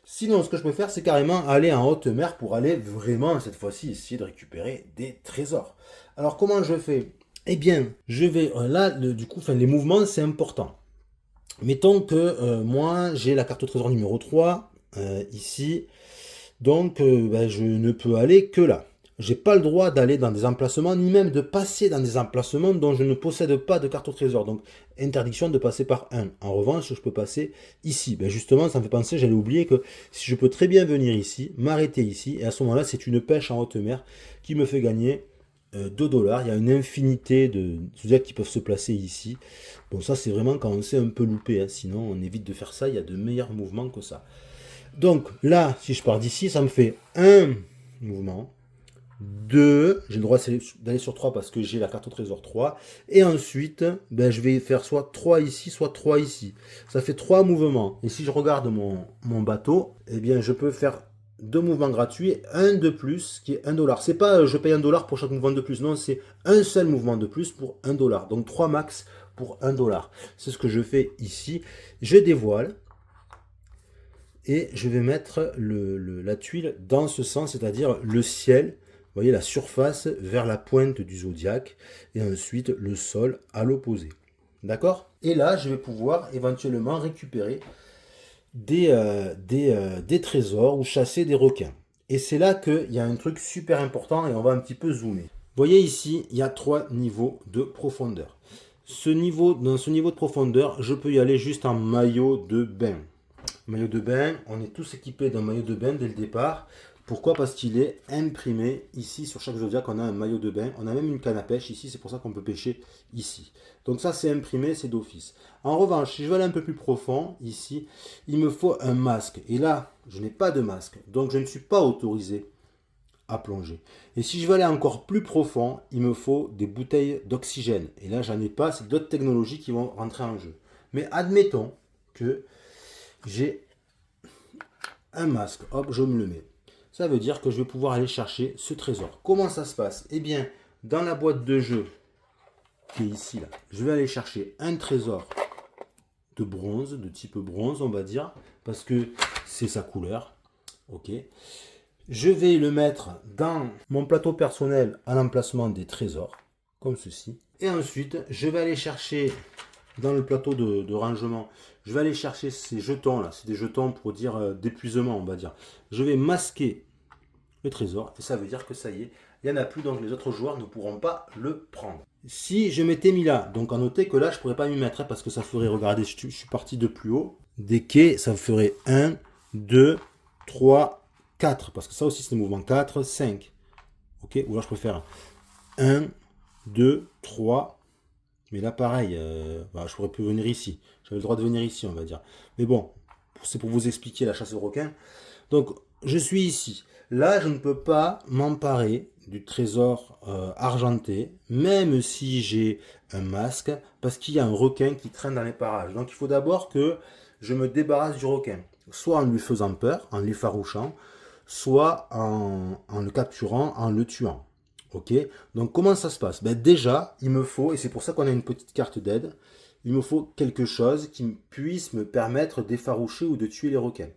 Sinon ce que je peux faire c'est carrément aller en haute mer pour aller vraiment cette fois-ci essayer de récupérer des trésors. Alors comment je fais? Eh bien je vais là du coup les mouvements c'est important. Mettons que moi j'ai la carte au trésor numéro 3 ici, donc je ne peux aller que là. J'ai pas le droit d'aller dans des emplacements, ni même de passer dans des emplacements dont je ne possède pas de carte au trésor. Donc, interdiction de passer par un. En revanche, je peux passer ici. Justement, ça me fait penser, j'allais oublier que si je peux très bien venir ici, m'arrêter ici, et à ce moment-là, c'est une pêche en haute mer qui me fait gagner 2 dollars. Il y a une infinité de Zodiacs qui peuvent se placer ici. Bon, ça, c'est vraiment quand on s'est un peu loupé. Sinon, on évite de faire ça. Il y a de meilleurs mouvements que ça. Donc, là, si je pars d'ici, ça me fait un mouvement. 2, j'ai le droit d'aller sur 3 parce que j'ai la carte au trésor 3. Et ensuite, je vais faire soit 3 ici, soit 3 ici. Ça fait 3 mouvements. Et si je regarde mon bateau, eh bien, je peux faire 2 mouvements gratuits, un de plus qui est 1 dollar. C'est pas je paye 1 dollar pour chaque mouvement de plus. Non, c'est un seul mouvement de plus pour 1 dollar. Donc 3 max pour 1 dollar. C'est ce que je fais ici. Je dévoile. Et je vais mettre la tuile dans ce sens, c'est-à-dire le ciel. Vous voyez la surface vers la pointe du zodiaque et ensuite le sol à l'opposé. D'accord? Et là, je vais pouvoir éventuellement récupérer des trésors ou chasser des requins. Et c'est là qu'il y a un truc super important et on va un petit peu zoomer. Vous voyez ici, il y a 3 niveaux de profondeur. Dans ce niveau de profondeur, je peux y aller juste en maillot de bain. Maillot de bain, on est tous équipés d'un maillot de bain dès le départ. Pourquoi? Parce qu'il est imprimé ici sur chaque zodiaque, on a un maillot de bain. On a même une canne à pêche ici, c'est pour ça qu'on peut pêcher ici. Donc ça c'est imprimé, c'est d'office. En revanche, si je veux aller un peu plus profond, ici, il me faut un masque. Et là, je n'ai pas de masque, donc je ne suis pas autorisé à plonger. Et si je veux aller encore plus profond, il me faut des bouteilles d'oxygène. Et là, j'en ai pas, c'est d'autres technologies qui vont rentrer en jeu. Mais admettons que j'ai un masque, hop, je me le mets. Ça veut dire que je vais pouvoir aller chercher ce trésor. Comment ça se passe? Eh bien, dans la boîte de jeu qui est ici, là, je vais aller chercher un trésor de bronze, de type bronze, on va dire, parce que c'est sa couleur. Ok. Je vais le mettre dans mon plateau personnel à l'emplacement des trésors, comme ceci. Et ensuite, je vais aller chercher dans le plateau de rangement, je vais aller chercher ces jetons là, c'est des jetons pour dire d'épuisement on va dire. Je vais masquer le trésor et ça veut dire que ça y est, il n'y en a plus, donc les autres joueurs ne pourront pas le prendre. Si je m'étais mis là, donc à noter que là je ne pourrais pas m'y mettre parce que ça ferait, regardez, je suis parti de plus haut, des quais, ça ferait 1, 2, 3, 4, parce que ça aussi c'est le mouvement 4, 5. Ok, ou alors je peux faire 1, 2, 3. Mais là, pareil, je pourrais plus venir ici. J'avais le droit de venir ici, on va dire. Mais bon, c'est pour vous expliquer la chasse aux requins. Donc, je suis ici. Là, je ne peux pas m'emparer du trésor argenté, même si j'ai un masque, parce qu'il y a un requin qui traîne dans les parages. Donc, il faut d'abord que je me débarrasse du requin. Soit en lui faisant peur, en l'effarouchant, soit en le capturant, en le tuant. Ok, donc comment ça se passe? Déjà, il me faut, et c'est pour ça qu'on a une petite carte d'aide, il me faut quelque chose qui puisse me permettre d'effaroucher ou de tuer les requins.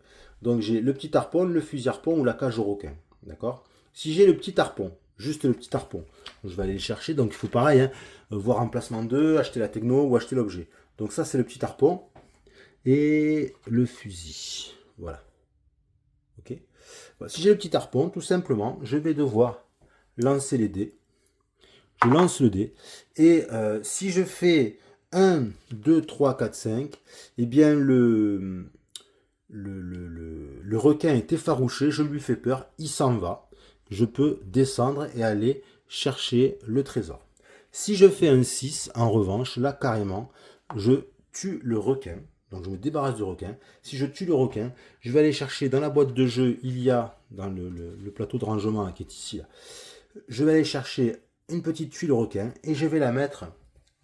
Donc j'ai le petit harpon, le fusil harpon ou la cage au requin. D'accord? Si j'ai le petit harpon, juste le petit harpon, je vais aller le chercher. Donc il faut pareil, voir emplacement 2, acheter la techno ou acheter l'objet. Donc ça c'est le petit harpon et le fusil. Voilà. Ok. Si j'ai le petit harpon, tout simplement, je vais devoir lancer les dés. Je lance le dé. Et si je fais 1, 2, 3, 4, 5, eh bien le requin est effarouché, je lui fais peur, il s'en va. Je peux descendre et aller chercher le trésor. Si je fais un 6, en revanche, là carrément, je tue le requin. Donc je me débarrasse du requin. Si je tue le requin, je vais aller chercher dans la boîte de jeu, il y a dans le plateau de rangement qui est ici, là, je vais aller chercher une petite tuile requin et je vais la mettre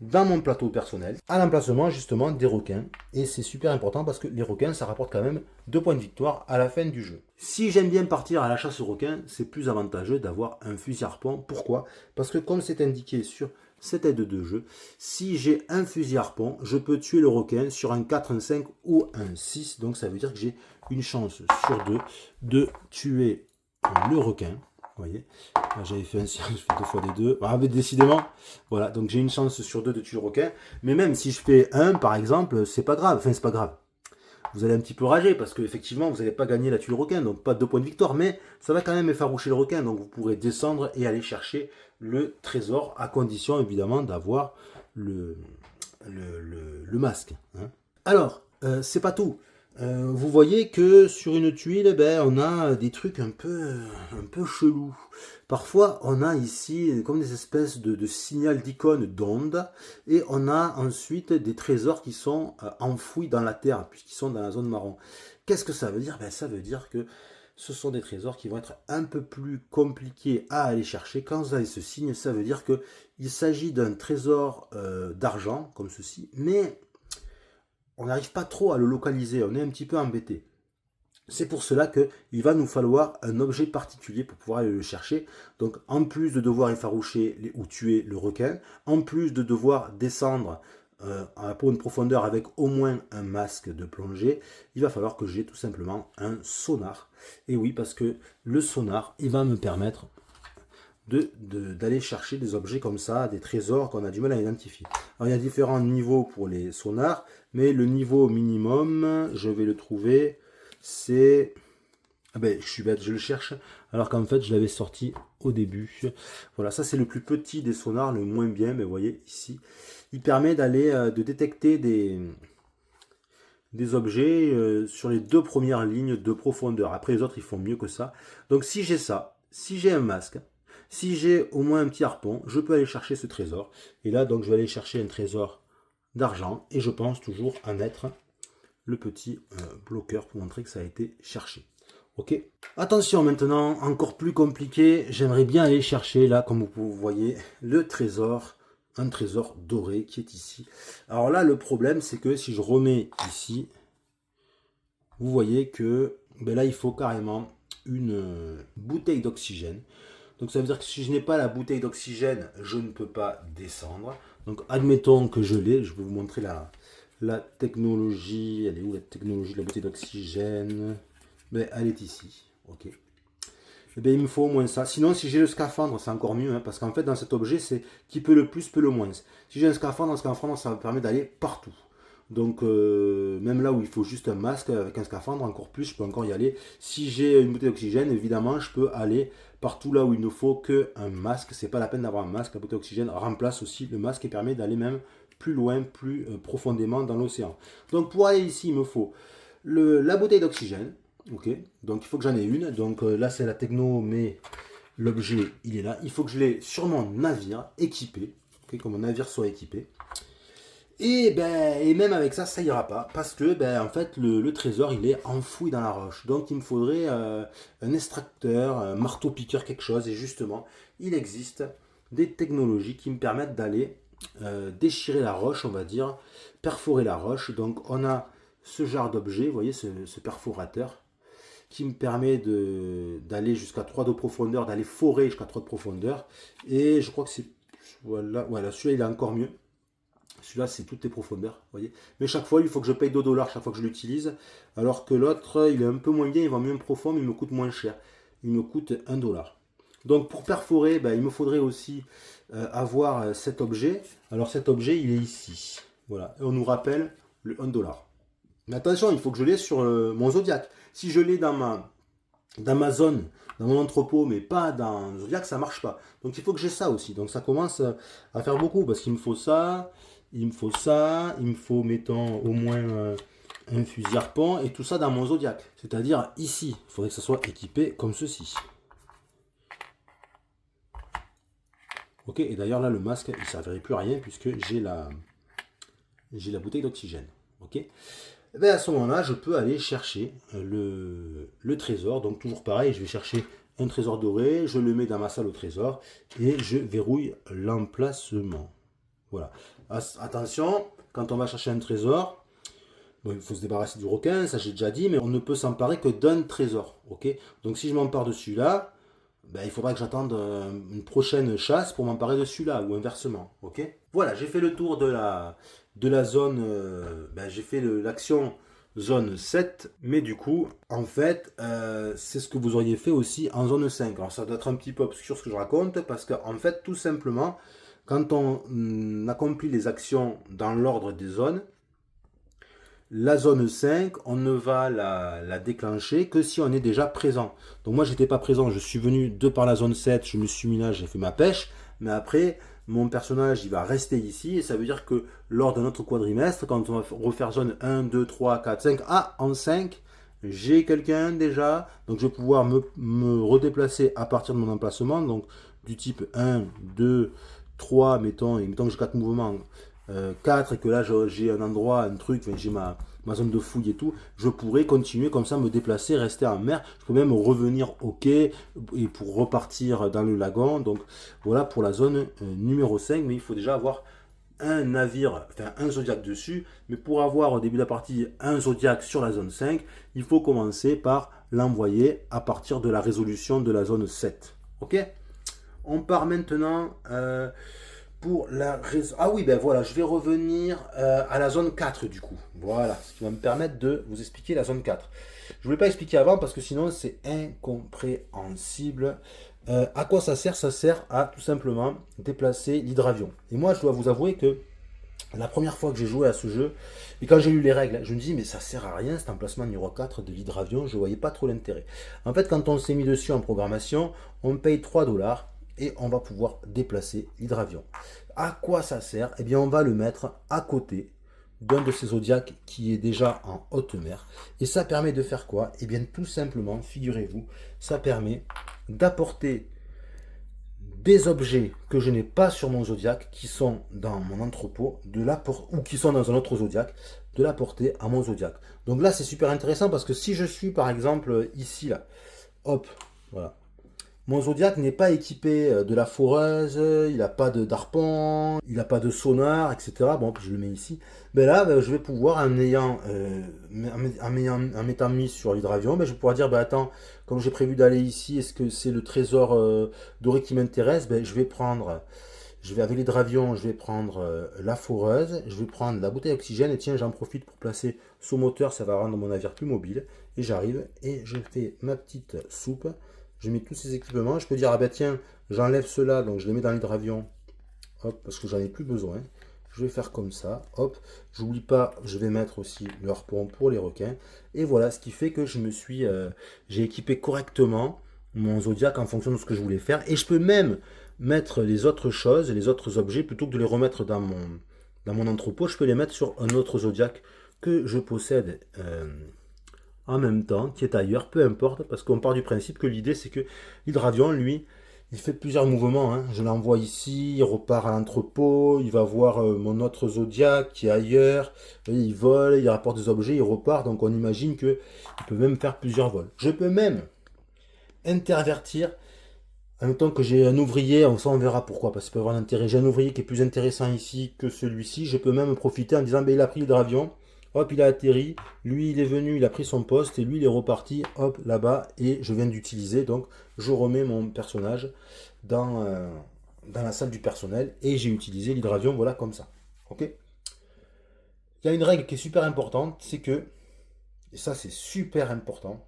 dans mon plateau personnel, à l'emplacement justement des requins. Et c'est super important parce que les requins, ça rapporte quand même 2 points de victoire à la fin du jeu. Si j'aime bien partir à la chasse aux requins, c'est plus avantageux d'avoir un fusil harpon. Pourquoi? Parce que comme c'est indiqué sur cette aide de jeu, si j'ai un fusil harpon, je peux tuer le requin sur un 4, un 5 ou un 6. Donc ça veut dire que j'ai une chance sur 2 de tuer le requin. Vous voyez, j'avais fait un cirque, je fais 2 fois des 2. Ah, mais décidément, voilà, donc j'ai une chance sur 2 de tuer le requin. Mais même si je fais 1, par exemple, c'est pas grave. Enfin, c'est pas grave. Vous allez un petit peu rager parce qu'effectivement, vous n'allez pas gagner la tuile requin, donc pas de 2 points de victoire, mais ça va quand même effaroucher le requin. Donc vous pourrez descendre et aller chercher le trésor, à condition évidemment d'avoir le masque. Hein. Alors, c'est pas tout. Vous voyez que sur une tuile, ben, on a des trucs un peu chelous. Parfois, on a ici comme des espèces de signal d'icône d'onde, et on a ensuite des trésors qui sont enfouis dans la terre, puisqu'ils sont dans la zone marron. Qu'est-ce que ça veut dire? Ben, ça veut dire que ce sont des trésors qui vont être un peu plus compliqués à aller chercher. Quand vous avez ce signe, ça veut dire qu'il s'agit d'un trésor d'argent, comme ceci, mais on n'arrive pas trop à le localiser, on est un petit peu embêté. C'est pour cela qu'il va nous falloir un objet particulier pour pouvoir aller le chercher. Donc en plus de devoir effaroucher ou tuer le requin, en plus de devoir descendre pour une profondeur avec au moins un masque de plongée, il va falloir que j'ai tout simplement un sonar. Et oui, parce que le sonar, il va me permettre d'aller chercher des objets comme ça, des trésors qu'on a du mal à identifier. Alors il y a différents niveaux pour les sonars, mais le niveau minimum, je vais le trouver, c'est... Ah ben, je suis bête, je le cherche, alors qu'en fait je l'avais sorti au début. Voilà, ça c'est le plus petit des sonars, le moins bien, mais vous voyez ici, il permet d'aller, de détecter des objets sur les 2 premières lignes de profondeur. Après les autres ils font mieux que ça. Donc si j'ai ça, si j'ai un masque, si j'ai au moins un petit harpon, je peux aller chercher ce trésor. Et là, donc, je vais aller chercher un trésor d'argent. Et je pense toujours à mettre le petit bloqueur pour montrer que ça a été cherché. Ok. Attention maintenant, encore plus compliqué. J'aimerais bien aller chercher, là, comme vous voyez, le trésor. Un trésor doré qui est ici. Alors là, le problème, c'est que si je remets ici, vous voyez que ben là, il faut carrément une bouteille d'oxygène. Donc ça veut dire que si je n'ai pas la bouteille d'oxygène, je ne peux pas descendre. Donc admettons que je l'ai, je vais vous montrer la technologie. Elle est où la technologie de la bouteille d'oxygène? Ben, elle est ici. Ok. Et bien, il me faut au moins ça. Sinon, si j'ai le scaphandre, c'est encore mieux, hein, parce qu'en fait, dans cet objet, c'est qui peut le plus, peut le moins. Si j'ai un scaphandre, ça me permet d'aller partout. Donc, même là où il faut juste un masque, avec un scaphandre, encore plus, je peux encore y aller. Si j'ai une bouteille d'oxygène, évidemment, je peux aller partout là où il ne faut qu'un masque. C'est pas la peine d'avoir un masque. La bouteille d'oxygène remplace aussi le masque et permet d'aller même plus loin, plus profondément dans l'océan. Donc, pour aller ici, il me faut la bouteille d'oxygène. Ok, donc il faut que j'en ai une. Donc là, c'est la techno, mais l'objet, il est là. Il faut que je l'ai sur mon navire équipé. Ok, que mon navire soit équipé. Et même avec ça, ça ira pas, parce que en fait le trésor il est enfoui dans la roche. Donc il me faudrait un extracteur, un marteau-piqueur, quelque chose. Et justement, il existe des technologies qui me permettent d'aller déchirer la roche, on va dire, perforer la roche. Donc on a ce genre d'objet, vous voyez, ce perforateur, qui me permet d'aller jusqu'à 3 de profondeur, d'aller forer jusqu'à 3 de profondeur. Et je crois que c'est... Voilà, celui-là il est encore mieux. Celui-là, c'est toutes les profondeurs, voyez. Mais chaque fois, il faut que je paye 2 $ chaque fois que je l'utilise. Alors que l'autre, il est un peu moins bien, il va mieux profond, mais il me coûte moins cher. Il me coûte 1 $. Donc pour perforer, il me faudrait aussi avoir cet objet. Alors cet objet, il est ici. Voilà. Et on nous rappelle le 1 $. Mais attention, il faut que je l'ai sur mon Zodiac. Si je l'ai dans dans ma zone, dans mon entrepôt, mais pas dans Zodiac, ça marche pas. Donc il faut que j'ai ça aussi. Donc ça commence à faire beaucoup parce qu'il me faut ça, il me faut ça, il me faut, mettons, au moins un fusil harpon et tout ça dans mon Zodiac. C'est-à-dire ici, il faudrait que ça soit équipé comme ceci. Ok, et d'ailleurs là le masque il ne servirait plus à rien puisque j'ai la bouteille d'oxygène. Ok. Et bien à ce moment-là, je peux aller chercher le trésor. Donc toujours pareil, je vais chercher un trésor doré, je le mets dans ma salle au trésor et je verrouille l'emplacement. Voilà. Attention, quand on va chercher un trésor, bon, il faut se débarrasser du requin, ça j'ai déjà dit, mais on ne peut s'emparer que d'un trésor. Ok. Donc si je m'empare de celui-là, ben, il faudra que j'attende une prochaine chasse pour m'emparer de celui-là, ou inversement. Ok. Voilà, j'ai fait le tour de la zone, ben, j'ai fait l'action zone 7, mais du coup, en fait, c'est ce que vous auriez fait aussi en zone 5. Alors ça doit être un petit peu obscur ce que je raconte, parce qu'en fait, tout simplement, quand on accomplit les actions dans l'ordre des zones, la zone 5, on ne va la déclencher que si on est déjà présent. Donc moi, j'étais pas présent, je suis venu de par la zone 7, je me suis mis là, j'ai fait ma pêche, mais après, mon personnage, il va rester ici, et ça veut dire que lors de notre quadrimestre, quand on va refaire zone 1, 2, 3, 4, 5, en 5, j'ai quelqu'un déjà, donc je vais pouvoir me redéplacer à partir de mon emplacement, donc du type 1, 2, 3, mettons, et mettons que j'ai 4 mouvements, 4 et que là j'ai un endroit, un truc, enfin, j'ai ma zone de fouille et tout, je pourrais continuer comme ça, me déplacer, rester en mer. Je peux même revenir au quai et pour repartir dans le lagon. Donc voilà pour la zone numéro 5, mais il faut déjà avoir un navire, enfin un Zodiac dessus. Mais pour avoir au début de la partie un Zodiac sur la zone 5, il faut commencer par l'envoyer à partir de la résolution de la zone 7. Ok. On part maintenant pour la raison. Ah oui, ben voilà, je vais revenir à la zone 4 du coup. Voilà, ce qui va me permettre de vous expliquer la zone 4. Je ne voulais pas expliquer avant parce que sinon c'est incompréhensible. À quoi ça sert? Ça sert à tout simplement déplacer l'hydravion. Et moi, je dois vous avouer que la première fois que j'ai joué à ce jeu, et quand j'ai lu les règles, je me dis mais ça sert à rien cet emplacement numéro 4 de l'hydravion, je ne voyais pas trop l'intérêt. En fait, quand on s'est mis dessus en programmation, on paye 3 $ et on va pouvoir déplacer l'hydravion. À quoi ça sert? Eh bien, on va le mettre à côté d'un de ces zodiacs qui est déjà en haute mer. Et ça permet de faire quoi? Eh bien, tout simplement, figurez-vous, ça permet d'apporter des objets que je n'ai pas sur mon zodiaque, qui sont dans mon entrepôt, ou qui sont dans un autre zodiaque, de la porter à mon zodiaque. Donc là, c'est super intéressant parce que si je suis par exemple ici, là, hop, voilà. Mon Zodiac n'est pas équipé de la foreuse, il n'a pas d'arpon, il n'a pas de sonar, etc. Bon, je le mets ici. Ben là, ben, je vais pouvoir, en m'étant mis sur l'hydravion, ben, je vais pouvoir dire, ben, attends, comme j'ai prévu d'aller ici, est-ce que c'est le trésor doré qui m'intéresse? Ben, avec l'hydravion, je vais prendre la foreuse, je vais prendre la bouteille d'oxygène, et tiens, j'en profite pour placer ce moteur, ça va rendre mon navire plus mobile. Et j'arrive, et je fais ma petite soupe. Je mets tous ces équipements. Je peux dire, ah ben tiens, j'enlève cela, donc je les mets dans l'hydravion. Hop, parce que j'en ai plus besoin. Je vais faire comme ça. Hop, j'oublie pas, je vais mettre aussi le harpon pour les requins. Et voilà, ce qui fait que j'ai équipé correctement mon Zodiac en fonction de ce que je voulais faire. Et je peux même mettre les autres choses, les autres objets, plutôt que de les remettre dans mon entrepôt, je peux les mettre sur un autre Zodiac que je possède en même temps, qui est ailleurs, peu importe, parce qu'on part du principe que l'idée c'est que l'hydravion, lui, il fait plusieurs mouvements. Hein. Je l'envoie ici, il repart à l'entrepôt, il va voir mon autre Zodiac qui est ailleurs, et il vole, il rapporte des objets, il repart, donc on imagine qu'il peut même faire plusieurs vols. Je peux même intervertir, en même temps que j'ai un ouvrier, ça on verra pourquoi, parce qu'il peut avoir un intérêt. J'ai un ouvrier qui est plus intéressant ici que celui-ci, je peux même profiter en disant, ben, il a pris l'hydravion, hop, il a atterri, lui il est venu, il a pris son poste, et lui il est reparti, hop, là-bas, et je viens d'utiliser, donc je remets mon personnage dans la salle du personnel, et j'ai utilisé l'hydravion, voilà, comme ça. Ok. Il y a une règle qui est super importante, c'est que, et ça c'est super important,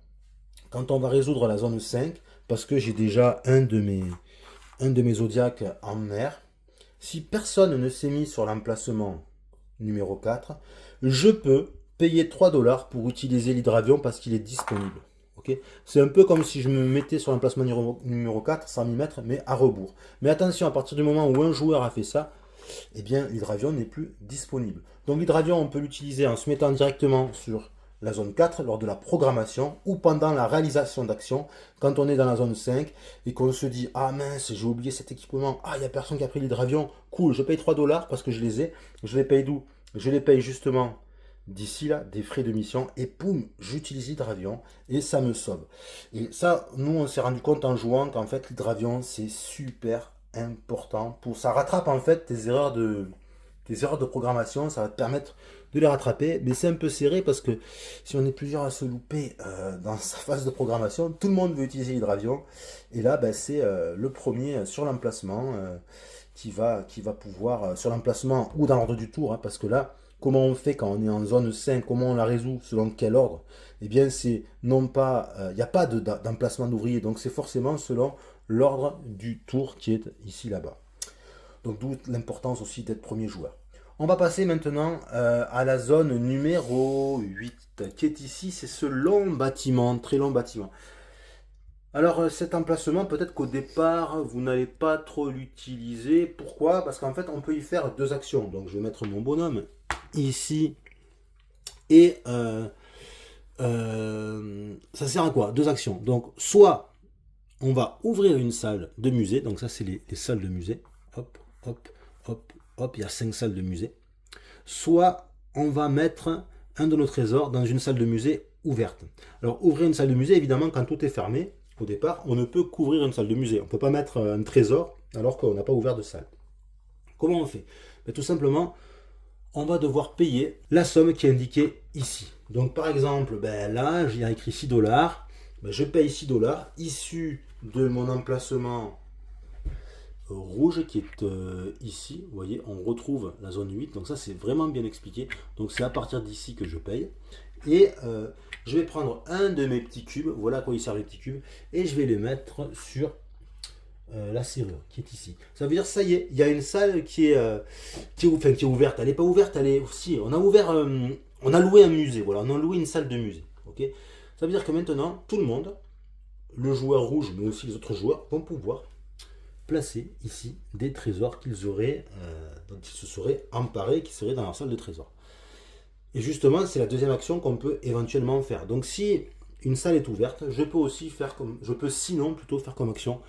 quand on va résoudre la zone 5, parce que j'ai déjà un de mes zodiacs en mer, si personne ne s'est mis sur l'emplacement numéro 4, je peux payer 3 $ pour utiliser l'hydravion parce qu'il est disponible. Ok, c'est un peu comme si je me mettais sur l'emplacement numéro 4 sans m'y mettre, mais à rebours. Mais attention, à partir du moment où un joueur a fait ça, eh bien l'hydravion n'est plus disponible. Donc l'hydravion, on peut l'utiliser en se mettant directement sur la zone 4 lors de la programmation ou pendant la réalisation d'action quand on est dans la zone 5 et qu'on se dit ah mince j'ai oublié cet équipement, ah il n'y a personne qui a pris l'hydravion, cool je paye 3 dollars parce que je les ai, je les paye d'où? Je les paye justement d'ici là des frais de mission et poum j'utilise l'hydravion et ça me sauve. Et ça nous on s'est rendu compte en jouant qu'en fait l'hydravion c'est super important pour ça rattrape en fait tes erreurs de programmation, ça va te permettre de les rattraper, mais c'est un peu serré parce que si on est plusieurs à se louper dans sa phase de programmation, tout le monde veut utiliser l'hydravion, et là ben, c'est le premier sur l'emplacement qui va pouvoir, sur l'emplacement ou dans l'ordre du tour, hein, parce que là, comment on fait quand on est en zone 5, comment on la résout, selon quel ordre, eh bien c'est non pas, il n'y a pas d'emplacement d'ouvrier, donc c'est forcément selon l'ordre du tour qui est ici là-bas. Donc d'où l'importance aussi d'être premier joueur. On va passer maintenant à la zone numéro 8 qui est ici, c'est ce long bâtiment, très long bâtiment. Alors cet emplacement, peut-être qu'au départ, vous n'allez pas trop l'utiliser. Pourquoi? Parce qu'en fait, on peut y faire deux actions. Donc je vais mettre mon bonhomme ici et ça sert à quoi? Deux actions. Donc soit on va ouvrir une salle de musée, donc ça c'est les salles de musée. Hop, hop, hop, hop, il y a 5 salles de musée. Soit on va mettre un de nos trésors dans une salle de musée ouverte. Alors ouvrir une salle de musée, évidemment, quand tout est fermé, au départ, on ne peut qu'ouvrir une salle de musée. On ne peut pas mettre un trésor alors qu'on n'a pas ouvert de salle. Comment on fait? Tout simplement, on va devoir payer la somme qui est indiquée ici. Donc par exemple, là, il y a écrit 6 dollars. Je paye 6 dollars issus de mon emplacement rouge qui est ici. Vous voyez, on retrouve la zone 8. Donc ça, c'est vraiment bien expliqué. Donc c'est à partir d'ici que je paye. Et je vais prendre un de mes petits cubes. Voilà à quoi il sert les petits cubes. Et je vais les mettre sur la serrure qui est ici. Ça veut dire, ça y est, il y a une salle qui est ouverte. Elle n'est pas ouverte, elle est aussi. On a ouvert, on a loué un musée. Voilà, on a loué une salle de musée. Ok. Ça veut dire que maintenant, tout le monde, le joueur rouge, mais aussi les autres joueurs, vont pouvoir placer ici des trésors qu'ils auraient, dont ils se seraient emparés, qui seraient dans leur salle de trésors. Et justement, c'est la deuxième action qu'on peut éventuellement faire. Donc, si une salle est ouverte, je peux aussi faire comme, je peux sinon plutôt faire comme action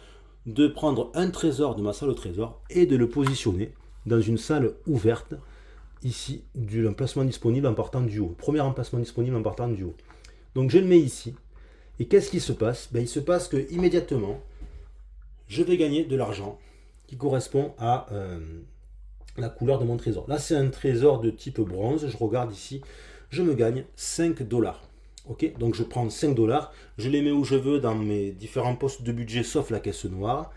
de prendre un trésor de ma salle au trésor et de le positionner dans une salle ouverte ici de l'emplacement disponible en partant du haut. Premier emplacement disponible en partant du haut. Donc, je le mets ici. Et qu'est-ce qui se passe? Il se passe que immédiatement, je vais gagner de l'argent qui correspond à la couleur de mon trésor. Là, c'est un trésor de type bronze. Je regarde ici, je me gagne 5 dollars. Ok, donc je prends 5 dollars, je les mets où je veux dans mes différents postes de budget, sauf la caisse noire.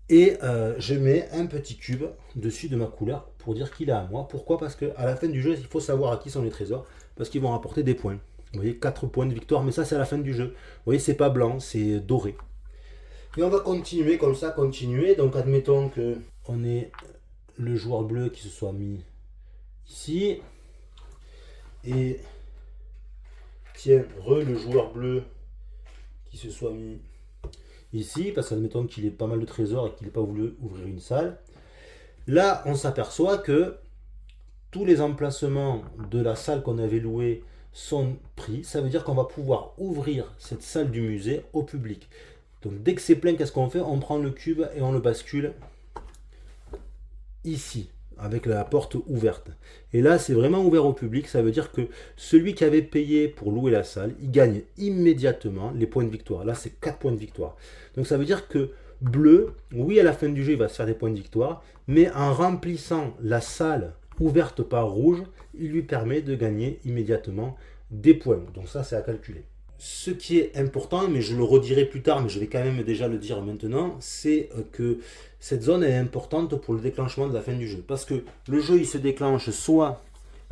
Et je mets un petit cube dessus de ma couleur pour dire qu'il est à moi. Pourquoi? Parce qu'à la fin du jeu, il faut savoir à qui sont les trésors, parce qu'ils vont rapporter des points. Vous voyez, 4 points de victoire, mais ça, c'est à la fin du jeu. Vous voyez, c'est pas blanc, c'est doré. Et on va continuer comme ça, continuer. Donc admettons que on est le joueur bleu qui se soit mis ici. Et tiens, le joueur bleu qui se soit mis ici, parce qu'admettons qu'il ait pas mal de trésors et qu'il n'ait pas voulu ouvrir une salle. Là, on s'aperçoit que tous les emplacements de la salle qu'on avait louée sont pris. Ça veut dire qu'on va pouvoir ouvrir cette salle du musée au public. Donc dès que c'est plein, qu'est-ce qu'on fait? On prend le cube et on le bascule ici, avec la porte ouverte. Et là, c'est vraiment ouvert au public. Ça veut dire que celui qui avait payé pour louer la salle, il gagne immédiatement les points de victoire. Là, c'est 4 points de victoire. Donc ça veut dire que bleu, oui, à la fin du jeu, il va se faire des points de victoire, mais en remplissant la salle ouverte par rouge, il lui permet de gagner immédiatement des points. Donc ça, c'est à calculer. Ce qui est important, mais je le redirai plus tard, mais je vais quand même déjà le dire maintenant, c'est que cette zone est importante pour le déclenchement de la fin du jeu. Parce que le jeu, il se déclenche soit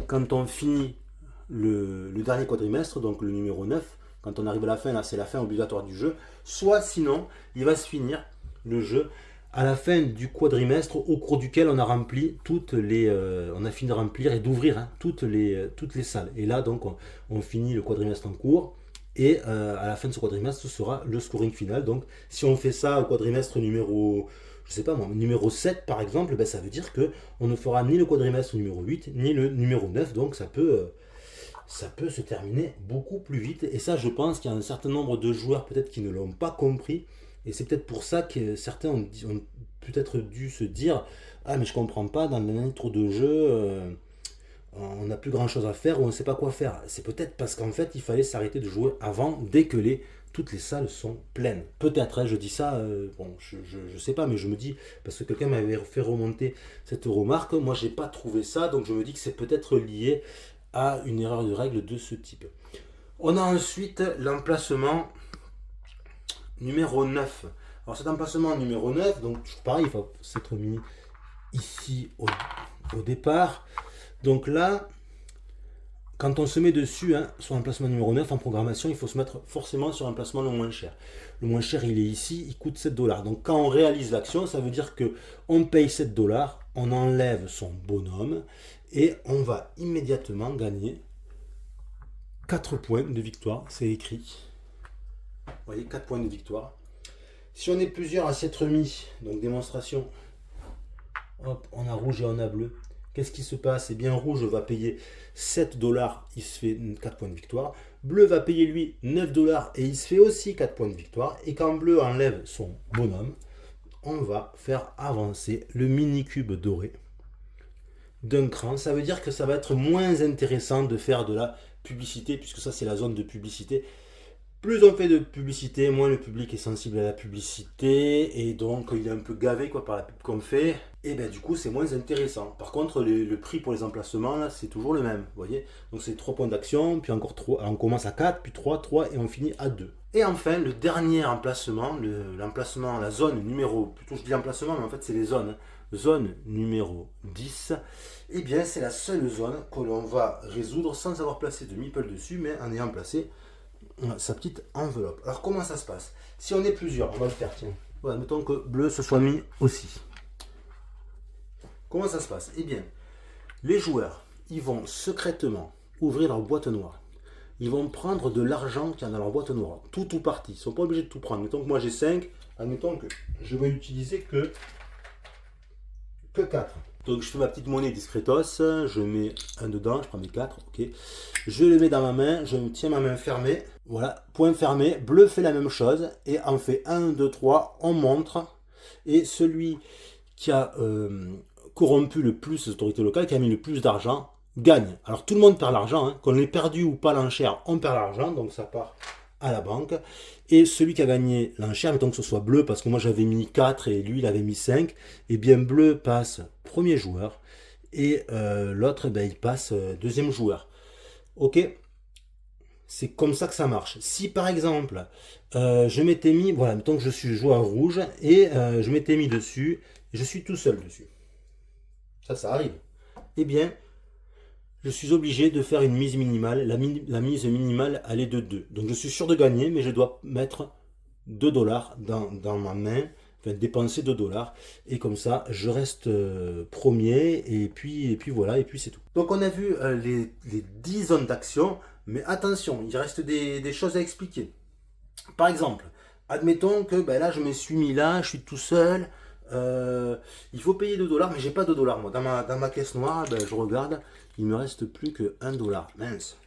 quand on finit le dernier quadrimestre, donc le numéro 9, quand on arrive à la fin, là c'est la fin obligatoire du jeu, soit sinon, il va se finir le jeu à la fin du quadrimestre au cours duquel on a rempli on a fini de remplir et d'ouvrir toutes les salles. Et là, donc, on finit le quadrimestre en cours. et à la fin de ce quadrimestre, ce sera le scoring final. Donc si on fait ça au quadrimestre numéro, je sais pas moi, numéro 7 par exemple, ben, ça veut dire que on ne fera ni le quadrimestre numéro 8 ni le numéro 9, donc ça peut se terminer beaucoup plus vite. Et ça, je pense qu'il y a un certain nombre de joueurs peut-être qui ne l'ont pas compris. Et c'est peut-être pour ça que certains ont peut-être dû se dire: ah, mais je comprends pas, dans le dernier tour de jeu, on n'a plus grand chose à faire ou on ne sait pas quoi faire. C'est peut-être parce qu'en fait, il fallait s'arrêter de jouer avant, dès que toutes les salles sont pleines. Peut-être, hein, je dis ça, bon, je sais pas, mais je me dis, parce que quelqu'un m'avait fait remonter cette remarque, moi j'ai pas trouvé ça, donc je me dis que c'est peut-être lié à une erreur de règle de ce type. On a ensuite l'emplacement numéro 9. Alors cet emplacement numéro 9, donc pareil, il faut s'être mis ici au départ. Donc là, quand on se met dessus, hein, sur l'emplacement numéro 9 en programmation, il faut se mettre forcément sur l'emplacement le moins cher. Le moins cher, il est ici, il coûte 7 $. Donc quand on réalise l'action, ça veut dire qu'on paye 7 $, on enlève son bonhomme et on va immédiatement gagner 4 points de victoire. C'est écrit. Vous voyez, 4 points de victoire. Si on est plusieurs à s'être mis, donc démonstration, hop, on a rouge et on a bleu. Qu'est-ce qui se passe? Eh bien, rouge va payer 7 $, il se fait 4 points de victoire. Bleu va payer lui 9 $ et il se fait aussi 4 points de victoire. Et quand bleu enlève son bonhomme, on va faire avancer le mini-cube doré d'un cran. Ça veut dire que ça va être moins intéressant de faire de la publicité, puisque ça c'est la zone de publicité. Plus on fait de publicité, moins le public est sensible à la publicité et donc il est un peu gavé par la pub qu'on fait. Et bien du coup c'est moins intéressant. Par contre le prix pour les emplacements là c'est toujours le même, vous voyez. Donc c'est 3 points d'action, puis encore 3, on commence à 4, puis 3 et on finit à 2. Et enfin le dernier emplacement, l'emplacement, la zone numéro, plutôt je dis emplacement mais en fait c'est les zones. Zone numéro 10, et bien c'est la seule zone que l'on va résoudre sans avoir placé de meeple dessus, mais en ayant placé sa petite enveloppe. Alors comment ça se passe? Si on est plusieurs, on va le faire, tiens. Voilà, mettons que bleu se soit mis aussi. Comment ça se passe? Eh bien, les joueurs, ils vont secrètement ouvrir leur boîte noire. Ils vont prendre de l'argent qu'il y a dans leur boîte noire. Tout ou partie. Ils ne sont pas obligés de tout prendre. Mettons que moi j'ai 5. Admettons que je vais utiliser que 4. Donc je fais ma petite monnaie discretos, je mets un dedans, je prends mes 4, ok. Je le mets dans ma main, je tiens ma main fermée, voilà, point fermé. Bleu fait la même chose et en fait 1, 2, 3, on montre. Et celui qui a corrompu le plus les autorités locales, qui a mis le plus d'argent, gagne. Alors tout le monde perd l'argent, hein. Qu'on ait perdu ou pas l'enchère, on perd l'argent, donc ça part à la banque. Et celui qui a gagné l'enchère, mettons que ce soit bleu, parce que moi j'avais mis 4 et lui il avait mis 5, et bien bleu passe premier joueur, et l'autre ben, il passe deuxième joueur. Ok, c'est comme ça que ça marche. Si par exemple, je m'étais mis, voilà, mettons que je suis joueur rouge, et je m'étais mis dessus, et je suis tout seul dessus. Ça arrive. Eh bien, je suis obligé de faire une mise minimale. La mise minimale, elle est de 2. Donc je suis sûr de gagner, mais je dois mettre 2 $ dans ma main, enfin dépenser 2 $. Et comme ça, je reste premier, et puis voilà, et puis c'est tout. Donc on a vu les 10 zones d'action, mais attention, il reste des choses à expliquer. Par exemple, admettons que ben là, je me suis mis là, je suis tout seul. Il faut payer 2 $, mais j'ai pas 2 $ moi. Dans ma caisse noire, ben, je regarde, il me reste plus que 1 $. Mince.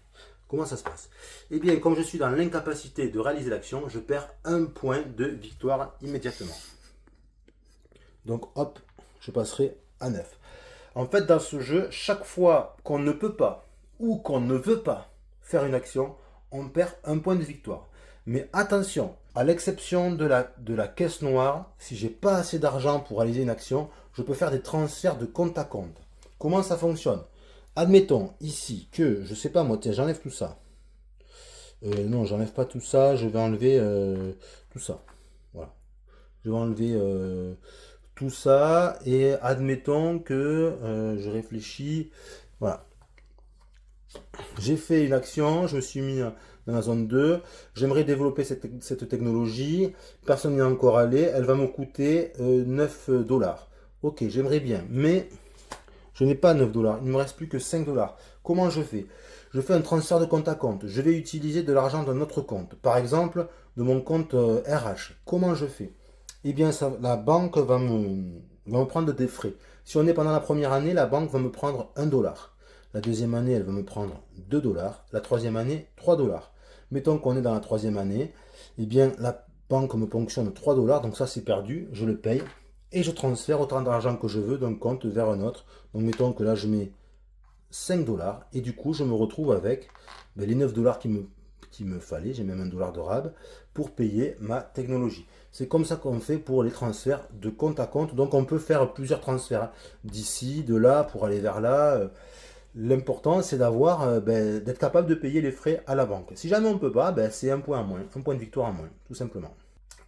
Comment ça se passe? Eh bien, comme je suis dans l'incapacité de réaliser l'action, je perds 1 point de victoire immédiatement. Donc hop, je passerai à 9. En fait, dans ce jeu, chaque fois qu'on ne peut pas ou qu'on ne veut pas faire une action, on perd 1 point de victoire. Mais attention, à l'exception de la caisse noire, si j'ai pas assez d'argent pour réaliser une action, je peux faire des transferts de compte à compte. Comment ça fonctionne? Admettons ici que, je sais pas moi, tiens, j'enlève tout ça. Non, j'enlève pas tout ça, je vais enlever tout ça. Voilà. Je vais enlever tout ça et admettons que je réfléchis. Voilà. J'ai fait une action, je me suis mis dans la zone 2. J'aimerais développer cette technologie. Personne n'y est encore allé. Elle va me coûter 9 $. Ok, j'aimerais bien. Mais Je n'ai pas 9 dollars. Il ne me reste plus que 5 dollars. Comment je fais? Je fais un transfert de compte à compte. Je vais utiliser de l'argent d'un autre compte. Par exemple, de mon compte RH. Comment je fais? Eh bien, la banque va me prendre des frais. Si on est pendant la première année, la banque va me prendre 1 dollar. La deuxième année, elle va me prendre 2 dollars. La troisième année, 3 dollars. Mettons qu'on est dans la troisième année. Eh bien, la banque me ponctionne 3 dollars. Donc ça, c'est perdu. Je le paye. Et je transfère autant d'argent que je veux d'un compte vers un autre. Donc mettons que là, je mets 5 dollars. Et du coup, je me retrouve avec les 9 dollars qu'il me fallait. J'ai même 1 dollar de rab pour payer ma technologie. C'est comme ça qu'on fait pour les transferts de compte à compte. Donc on peut faire plusieurs transferts d'ici, de là, pour aller vers là. L'important, c'est d'être capable de payer les frais à la banque. Si jamais on ne peut pas, c'est un point en moins, un point de victoire en moins, tout simplement.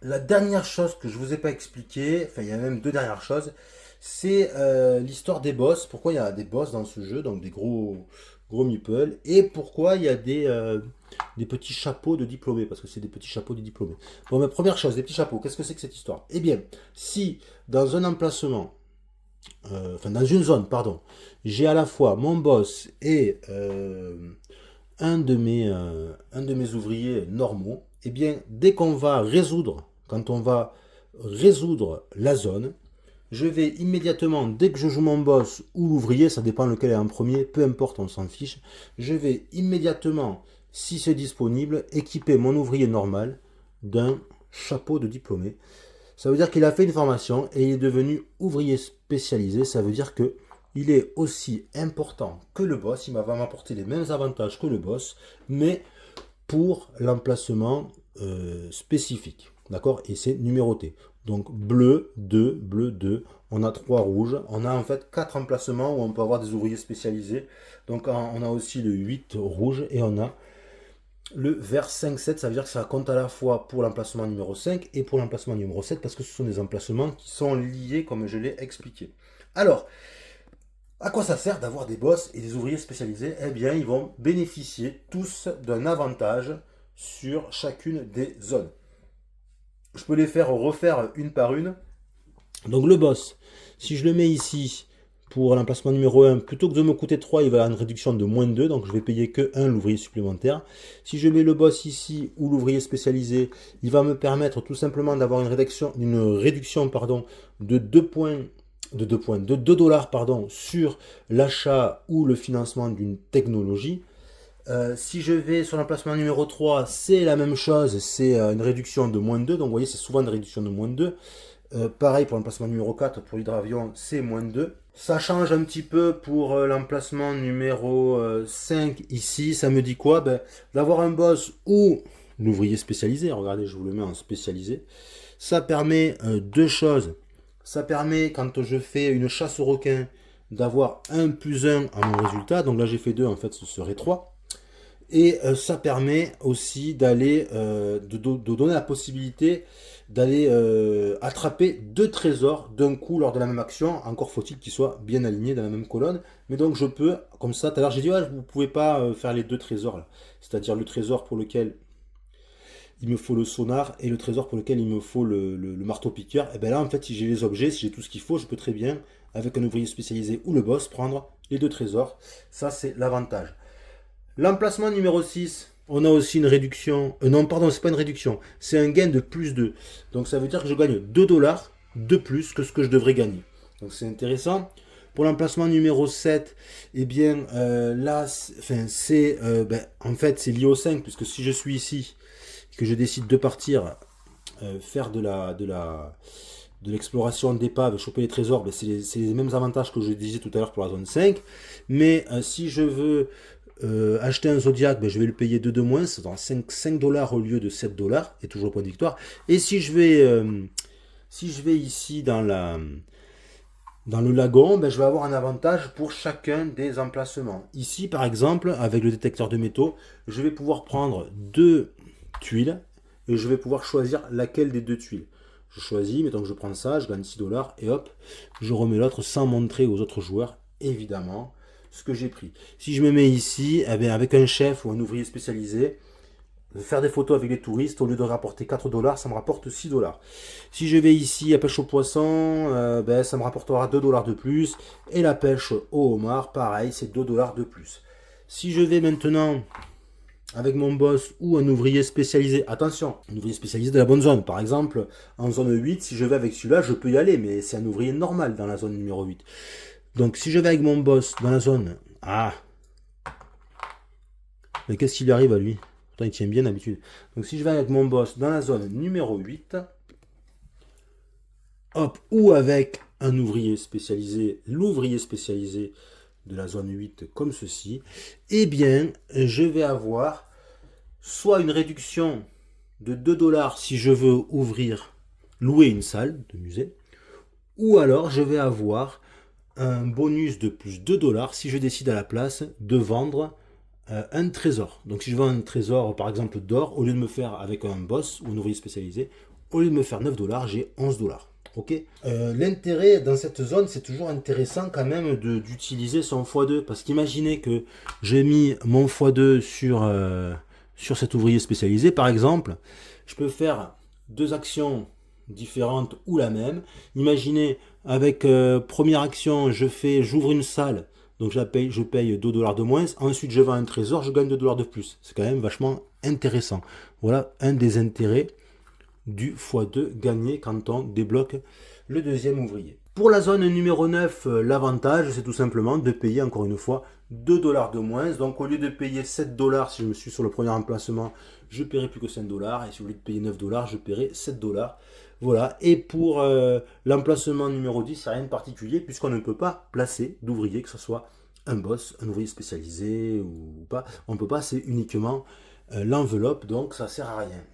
La dernière chose que je ne vous ai pas expliqué, enfin il y a même deux dernières choses, c'est l'histoire des boss. Pourquoi il y a des boss dans ce jeu, donc des gros meeples, et pourquoi il y a des petits chapeaux de diplômés, parce que c'est des petits chapeaux de diplômés. Bon, ma première chose, des petits chapeaux, qu'est-ce que c'est que cette histoire? Eh bien, si dans un emplacement, dans une zone, pardon, j'ai à la fois mon boss et un de mes ouvriers normaux, eh bien, quand on va résoudre la zone, je vais immédiatement, dès que je joue mon boss ou l'ouvrier, ça dépend lequel est en premier, peu importe, on s'en fiche, je vais immédiatement, si c'est disponible, équiper mon ouvrier normal d'un chapeau de diplômé. Ça veut dire qu'il a fait une formation et il est devenu ouvrier spécialisé. Ça veut dire que il est aussi important que le boss. Il va m'apporter les mêmes avantages que le boss, mais pour l'emplacement spécifique. D'accord? Et c'est numéroté. Donc bleu 2, bleu 2. On a 3 rouges. On a en fait 4 emplacements où on peut avoir des ouvriers spécialisés. Donc on a aussi le 8 rouge et on a le vert 5-7, ça veut dire que ça compte à la fois pour l'emplacement numéro 5 et pour l'emplacement numéro 7 parce que ce sont des emplacements qui sont liés comme je l'ai expliqué. Alors, à quoi ça sert d'avoir des boss et des ouvriers spécialisés? Eh bien, ils vont bénéficier tous d'un avantage sur chacune des zones. Je peux les faire refaire une par une. Donc le boss, si je le mets ici pour l'emplacement numéro 1, plutôt que de me coûter 3, il va avoir une réduction de moins 2, donc je vais payer que 1 l'ouvrier supplémentaire. Si je mets le boss ici ou l'ouvrier spécialisé, il va me permettre tout simplement d'avoir une réduction de 2 dollars sur l'achat ou le financement d'une technologie. Si je vais sur l'emplacement numéro 3, c'est la même chose, c'est une réduction de moins 2, donc vous voyez c'est souvent une réduction de moins 2. Pareil pour l'emplacement numéro 4, pour l'hydravion, c'est moins 2. Ça change un petit peu pour l'emplacement numéro 5 ici. Ça me dit quoi? D'avoir un boss ou l'ouvrier spécialisé. Regardez, je vous le mets en spécialisé. Ça permet deux choses. Ça permet, quand je fais une chasse au requin, d'avoir 1 plus 1 à mon résultat. Donc là, j'ai fait 2, en fait, ce serait 3. Et ça permet aussi d'aller, de donner la possibilité d'aller attraper 2 trésors d'un coup lors de la même action. Encore faut-il qu'ils soient bien alignés dans la même colonne. Mais donc je peux, comme ça, tout à l'heure j'ai dit, ouais, vous ne pouvez pas faire les 2 trésors là. C'est-à-dire le trésor pour lequel il me faut le sonar et le trésor pour lequel il me faut le marteau-piqueur. Et bien là, en fait, si j'ai les objets, si j'ai tout ce qu'il faut, je peux très bien, avec un ouvrier spécialisé ou le boss, prendre les 2 trésors. Ça, c'est l'avantage. L'emplacement numéro 6, on a aussi une réduction. Non, pardon, c'est pas une réduction. C'est un gain de plus 2. Donc ça veut dire que je gagne 2 dollars de plus que ce que je devrais gagner. Donc c'est intéressant. Pour l'emplacement numéro 7, eh bien là, en fait, c'est lié au 5, puisque si je suis ici, que je décide de partir faire de l'exploration d'épave, choper les trésors, c'est les mêmes avantages que je disais tout à l'heure pour la zone 5. Mais si je veux acheter un Zodiac, je vais le payer 2 de moins, c'est dans 5 dollars au lieu de 7 dollars, et toujours point de victoire. Et si je vais ici dans le lagon, je vais avoir un avantage pour chacun des emplacements. Ici, par exemple, avec le détecteur de métaux, je vais pouvoir prendre 2 tuiles, et je vais pouvoir choisir laquelle des 2 tuiles. Je choisis, mettons que je prends ça, je gagne 6 dollars, et hop, je remets l'autre sans montrer aux autres joueurs, évidemment, ce que j'ai pris. Si je me mets ici, avec un chef ou un ouvrier spécialisé, faire des photos avec les touristes, au lieu de rapporter 4 dollars, ça me rapporte 6 dollars. Si je vais ici à pêche au poisson, ça me rapportera 2 dollars de plus. Et la pêche au homard, pareil, c'est 2 dollars de plus. Si je vais maintenant avec mon boss ou un ouvrier spécialisé, attention, un ouvrier spécialisé de la bonne zone, par exemple, en zone 8, si je vais avec celui-là, je peux y aller, mais c'est un ouvrier normal dans la zone numéro 8. Donc si je vais avec mon boss dans la zone... Ah, mais qu'est-ce qui lui arrive à lui? Pourtant il tient bien d'habitude. Donc si je vais avec mon boss dans la zone numéro 8, hop, ou avec un ouvrier spécialisé, l'ouvrier spécialisé de la zone 8 comme ceci, eh bien je vais avoir soit une réduction de 2 dollars si je veux louer une salle de musée, ou alors je vais avoir un bonus de plus 2 dollars si je décide à la place de vendre un trésor. Donc si je vends un trésor par exemple d'or, au lieu de me faire avec un boss ou un ouvrier spécialisé, au lieu de me faire 9 dollars, j'ai 11 dollars. Ok. L'intérêt dans cette zone, c'est toujours intéressant quand même d'utiliser son x2, parce qu'imaginez que j'ai mis mon x2 sur cet ouvrier spécialisé, par exemple, je peux faire deux actions différentes ou la même. Imaginez, avec première action, j'ouvre une salle, donc je paye 2 dollars de moins. Ensuite, je vends un trésor, je gagne 2 dollars de plus. C'est quand même vachement intéressant. Voilà un des intérêts du x2 gagné quand on débloque le deuxième ouvrier. Pour la zone numéro 9, l'avantage, c'est tout simplement de payer encore une fois 2 dollars de moins. Donc au lieu de payer 7 dollars si je me suis sur le premier emplacement, je paierai plus que 5 dollars. Et si au lieu de payer 9 dollars, je paierai 7 dollars. Voilà. Et pour l'emplacement numéro 10, c'est rien de particulier puisqu'on ne peut pas placer d'ouvrier, que ce soit un boss, un ouvrier spécialisé ou pas. On ne peut pas, c'est uniquement l'enveloppe, donc ça sert à rien.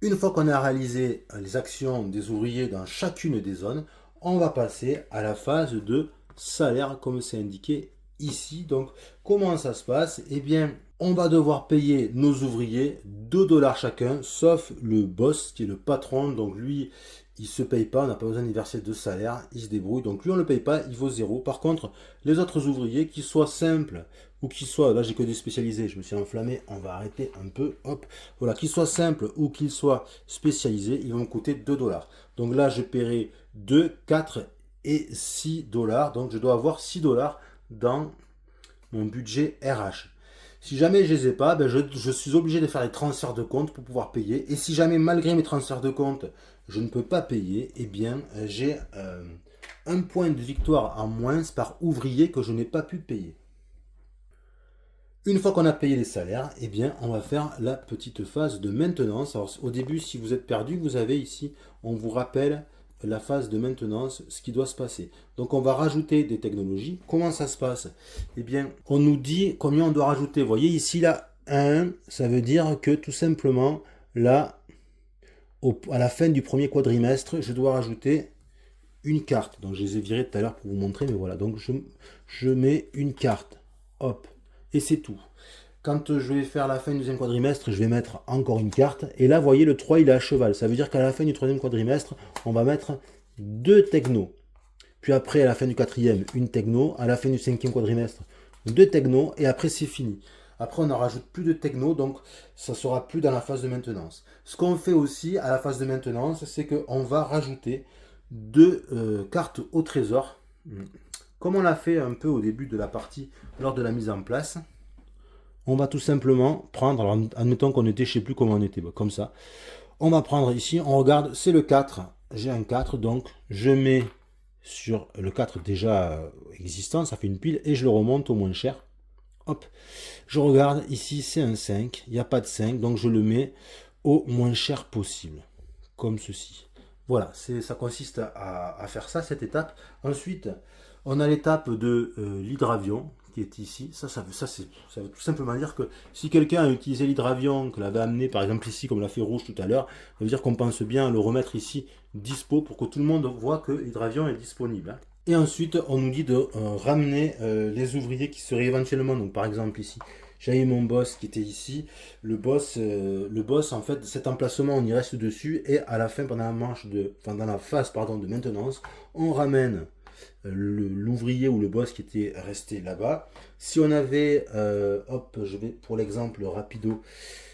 Une fois qu'on a réalisé les actions des ouvriers dans chacune des zones, on va passer à la phase de salaire comme c'est indiqué ici. Donc comment ça se passe? Eh bien, on va devoir payer nos ouvriers 2 dollars chacun, sauf le boss qui est le patron. Donc lui, il ne se paye pas, on n'a pas besoin d'y verser de salaire, il se débrouille. Donc lui, on ne le paye pas, il vaut 0. Par contre, les autres ouvriers, qu'ils soient simples ou qu'ils soient, là j'ai que des spécialisés, je me suis enflammé, on va arrêter un peu, hop. Voilà, qu'ils soient simples ou qu'ils soient spécialisés, ils vont me coûter 2 dollars. Donc là, je paierai 2, 4 et 6 dollars. Donc je dois avoir 6 dollars dans mon budget RH. Si jamais je ne les ai pas, je suis obligé de faire les transferts de compte pour pouvoir payer. Et si jamais, malgré mes transferts de compte, je ne peux pas payer, eh bien, j'ai un point de victoire en moins par ouvrier que je n'ai pas pu payer. Une fois qu'on a payé les salaires, eh bien, on va faire la petite phase de maintenance. Alors, au début, si vous êtes perdu, vous avez ici, on vous rappelle la phase de maintenance, ce qui doit se passer. Donc on va rajouter des technologies. Comment ça se passe? Eh bien, on nous dit combien on doit rajouter. Vous voyez ici, là, 1, ça veut dire que tout simplement, là, à la fin du premier quadrimestre, je dois rajouter une carte. Donc je les ai virés tout à l'heure pour vous montrer, mais voilà. Donc je mets une carte. Hop. Et c'est tout. Quand je vais faire la fin du deuxième quadrimestre, je vais mettre encore une carte. Et là, vous voyez, le 3, il est à cheval. Ça veut dire qu'à la fin du troisième quadrimestre, on va mettre 2 technos. Puis après, à la fin du quatrième, une techno. À la fin du cinquième quadrimestre, 2 technos. Et après, c'est fini. Après, on ne rajoute plus de techno, donc ça ne sera plus dans la phase de maintenance. Ce qu'on fait aussi à la phase de maintenance, c'est qu'on va rajouter 2 cartes au trésor. Comme on l'a fait un peu au début de la partie lors de la mise en place. On va tout simplement prendre, alors admettons qu'on était, je ne sais plus comment on était, comme ça. On va prendre ici, on regarde, c'est le 4. J'ai un 4, donc je mets sur le 4 déjà existant, ça fait une pile, et je le remonte au moins cher. Hop, je regarde, ici c'est un 5, il n'y a pas de 5, donc je le mets au moins cher possible, comme ceci. Voilà, ça consiste à faire ça, cette étape. Ensuite, on a l'étape de l'hydravion qui est ici. Ça veut tout simplement dire que si quelqu'un a utilisé l'hydravion, que l'avait amené par exemple ici, comme l'a fait Rouge tout à l'heure, ça veut dire qu'on pense bien à le remettre ici dispo pour que tout le monde voit que l'hydravion est disponible. Et ensuite, on nous dit de ramener les ouvriers qui seraient éventuellement, donc par exemple ici, j'avais mon boss qui était ici. Le boss, en fait, cet emplacement, on y reste dessus et à la fin, pendant la phase de maintenance, on ramène l'ouvrier ou le boss qui était resté là-bas. Si on avait, hop, je vais pour l'exemple rapido,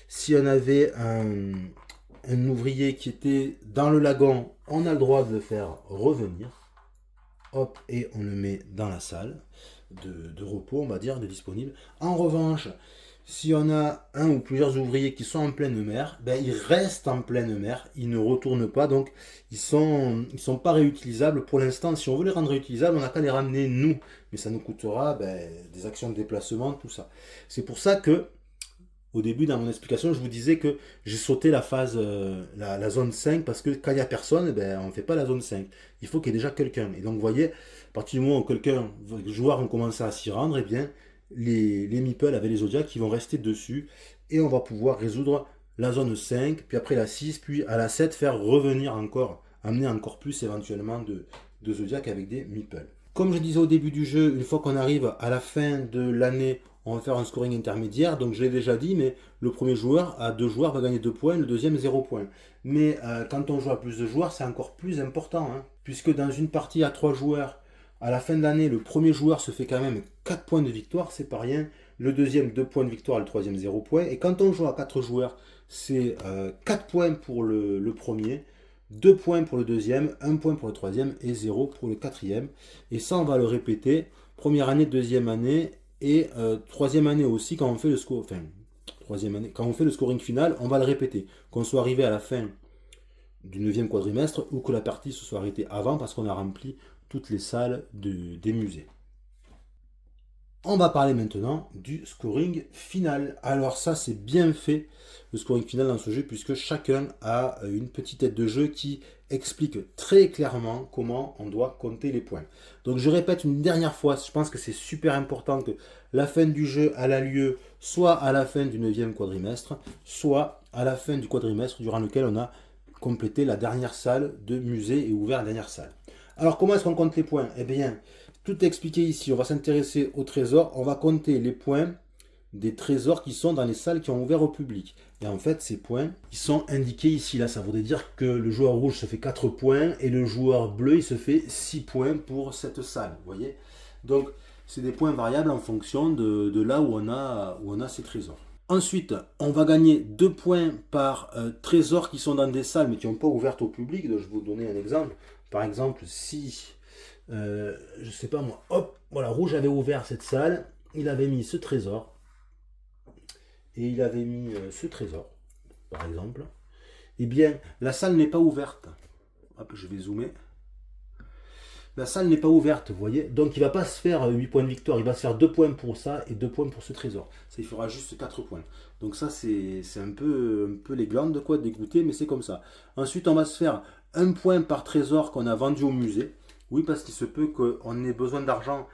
si on avait un ouvrier qui était dans le lagon, on a le droit de le faire revenir. Hop, et on le met dans la salle de repos, on va dire, de disponible. En revanche, si on a un ou plusieurs ouvriers qui sont en pleine mer, ben, ils restent en pleine mer, ils ne retournent pas, donc ils sont pas réutilisables pour l'instant. Si on veut les rendre réutilisables, on n'a qu'à les ramener nous, mais ça nous coûtera des actions de déplacement, tout ça. C'est pour ça que au début, dans mon explication, je vous disais que j'ai sauté la phase, la zone 5, parce que quand il n'y a personne, on ne fait pas la zone 5. Il faut qu'il y ait déjà quelqu'un. Et donc, vous voyez, à partir du moment où les joueurs vont commencer à s'y rendre, les meeples avec les zodiacs qui vont rester dessus, et on va pouvoir résoudre la zone 5, puis après la 6, puis à la 7, faire revenir encore, amener encore plus éventuellement de zodiacs avec des meeples. Comme je disais au début du jeu, une fois qu'on arrive à la fin de l'année, on va faire un scoring intermédiaire. Donc je l'ai déjà dit, mais le premier joueur à 2 joueurs va gagner 2 points, le deuxième 0 points. Mais quand on joue à plus de joueurs, c'est encore plus important. Puisque dans une partie à 3 joueurs, à la fin de l'année, le premier joueur se fait quand même 4 points de victoire, c'est pas rien. Le deuxième 2 points de victoire, le troisième 0 points. Et quand on joue à 4 joueurs, c'est 4 points pour le premier, 2 points pour le deuxième, 1 point pour le troisième et 0 pour le quatrième. Et ça, on va le répéter. Première année, deuxième année et troisième année aussi, quand on fait le score, enfin, troisième année, quand on fait le scoring final, on va le répéter. Qu'on soit arrivé à la fin du 9e quadrimestre ou que la partie se soit arrêtée avant parce qu'on a rempli toutes les salles des musées. On va parler maintenant du scoring final. Alors ça, c'est bien fait, le scoring final dans ce jeu, puisque chacun a une petite aide de jeu qui explique très clairement comment on doit compter les points. Donc je répète une dernière fois, je pense que c'est super important que la fin du jeu a lieu soit à la fin du 9e quadrimestre, soit à la fin du quadrimestre durant lequel on a complété la dernière salle de musée et ouvert la dernière salle. Alors comment est-ce qu'on compte les points? Eh bien, tout est expliqué ici. On va s'intéresser aux trésors. On va compter les points des trésors qui sont dans les salles qui ont ouvert au public. Et en fait, ces points, ils sont indiqués ici. Là, ça voudrait dire que le joueur rouge se fait 4 points et le joueur bleu, il se fait 6 points pour cette salle. Vous voyez? Donc, c'est des points variables en fonction de là où on a ces trésors. Ensuite, on va gagner 2 points par trésors qui sont dans des salles mais qui n'ont pas ouvertes au public. Donc, je vais vous donner un exemple. Par exemple, si... je sais pas moi, hop, voilà, rouge avait ouvert cette salle, il avait mis ce trésor, et il avait mis ce trésor, par exemple, eh bien, la salle n'est pas ouverte. Hop, je vais zoomer. La salle n'est pas ouverte, vous voyez, donc il ne va pas se faire 8 points de victoire, il va se faire 2 points pour ça et 2 points pour ce trésor. Ça, il fera juste 4 points. Donc ça, c'est un peu les glandes, quoi, dégoûté, mais c'est comme ça. Ensuite, on va se faire 1 point par trésor qu'on a vendu au musée. Oui, parce qu'il se peut qu'on ait besoin d'argent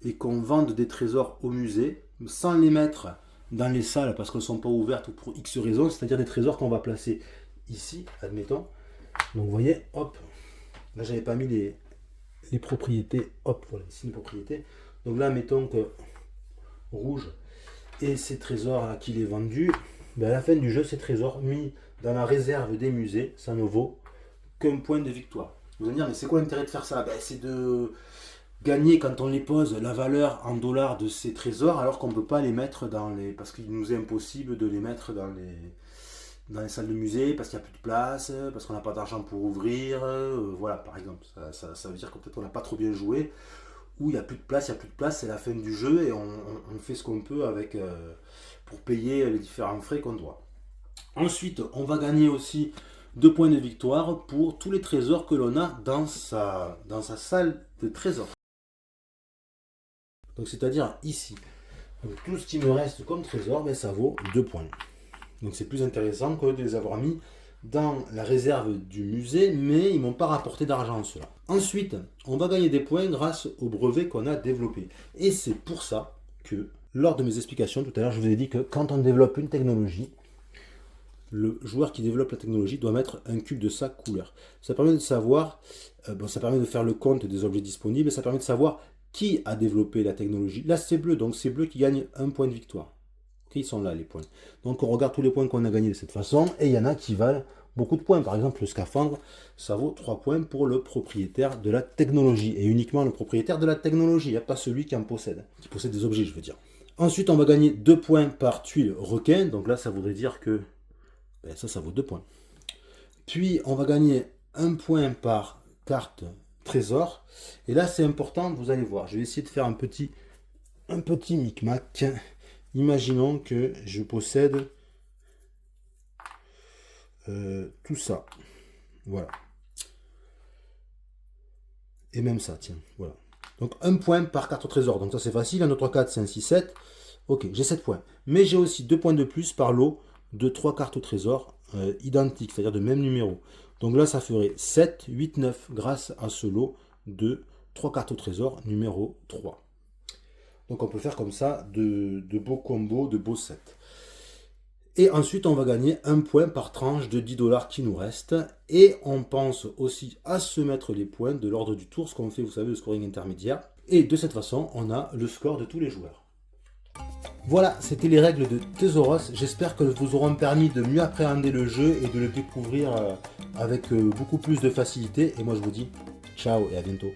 et qu'on vende des trésors au musée sans les mettre dans les salles parce qu'elles ne sont pas ouvertes ou pour X raisons, c'est-à-dire des trésors qu'on va placer ici, admettons. Donc vous voyez, hop, là j'avais pas mis les propriétés, hop, voilà, ici les propriétés. Donc là, mettons que rouge et ces trésors là qu'il est vendu, à la fin du jeu, ces trésors mis dans la réserve des musées, ça ne vaut qu'un point de victoire. Vous allez me dire, mais c'est quoi l'intérêt de faire ça? C'est de gagner, quand on les pose, la valeur en dollars de ces trésors, alors qu'on ne peut pas les mettre dans les... Parce qu'il nous est impossible de les mettre dans les salles de musée, parce qu'il n'y a plus de place, parce qu'on n'a pas d'argent pour ouvrir, voilà, par exemple. Ça veut dire que peut-être on n'a pas trop bien joué, ou il n'y a plus de place, c'est la fin du jeu, et on fait ce qu'on peut avec pour payer les différents frais qu'on doit. Ensuite, on va gagner aussi 2 points de victoire pour tous les trésors que l'on a dans sa salle de trésors. Donc c'est-à-dire ici. Donc tout ce qui me reste comme trésor, ça vaut 2 points. Donc c'est plus intéressant que de les avoir mis dans la réserve du musée, mais ils ne m'ont pas rapporté d'argent cela. Ensuite, on va gagner des points grâce au brevet qu'on a développé. Et c'est pour ça que, lors de mes explications tout à l'heure, je vous ai dit que quand on développe une technologie, le joueur qui développe la technologie doit mettre un cube de sa couleur. Ça permet de savoir, ça permet de faire le compte des objets disponibles, et ça permet de savoir qui a développé la technologie. Là c'est bleu, donc c'est bleu qui gagne 1 point de victoire. Okay, ils sont là les points. Donc on regarde tous les points qu'on a gagnés de cette façon, et il y en a qui valent beaucoup de points. Par exemple, le scaphandre, ça vaut 3 points pour le propriétaire de la technologie. Et uniquement le propriétaire de la technologie, pas celui qui en possède. Qui possède des objets, je veux dire. Ensuite, on va gagner 2 points par tuile requin. Donc là, ça voudrait dire que ça vaut 2 points. Puis, on va gagner 1 point par carte trésor. Et là, c'est important, vous allez voir. Je vais essayer de faire un petit micmac. Imaginons que je possède tout ça. Voilà. Et même ça, tiens. Voilà. Donc 1 point par carte au trésor. Donc ça c'est facile. 1, 2, 3, 4, 5, 6, 7. Ok, j'ai 7 points. Mais j'ai aussi 2 points de plus par lot de 3 cartes au trésor identiques, c'est-à-dire de même numéro. Donc là ça ferait 7, 8, 9 grâce à ce lot de 3 cartes au trésor numéro 3. Donc on peut faire comme ça de beaux combos, de beaux sets. Et ensuite, on va gagner 1 point par tranche de 10 $ qui nous reste. Et on pense aussi à se mettre les points de l'ordre du tour, ce qu'on fait, vous savez, le scoring intermédiaire. Et de cette façon, on a le score de tous les joueurs. Voilà, c'était les règles de Thésaurus. J'espère que vous auront permis de mieux appréhender le jeu et de le découvrir avec beaucoup plus de facilité. Et moi, je vous dis ciao et à bientôt.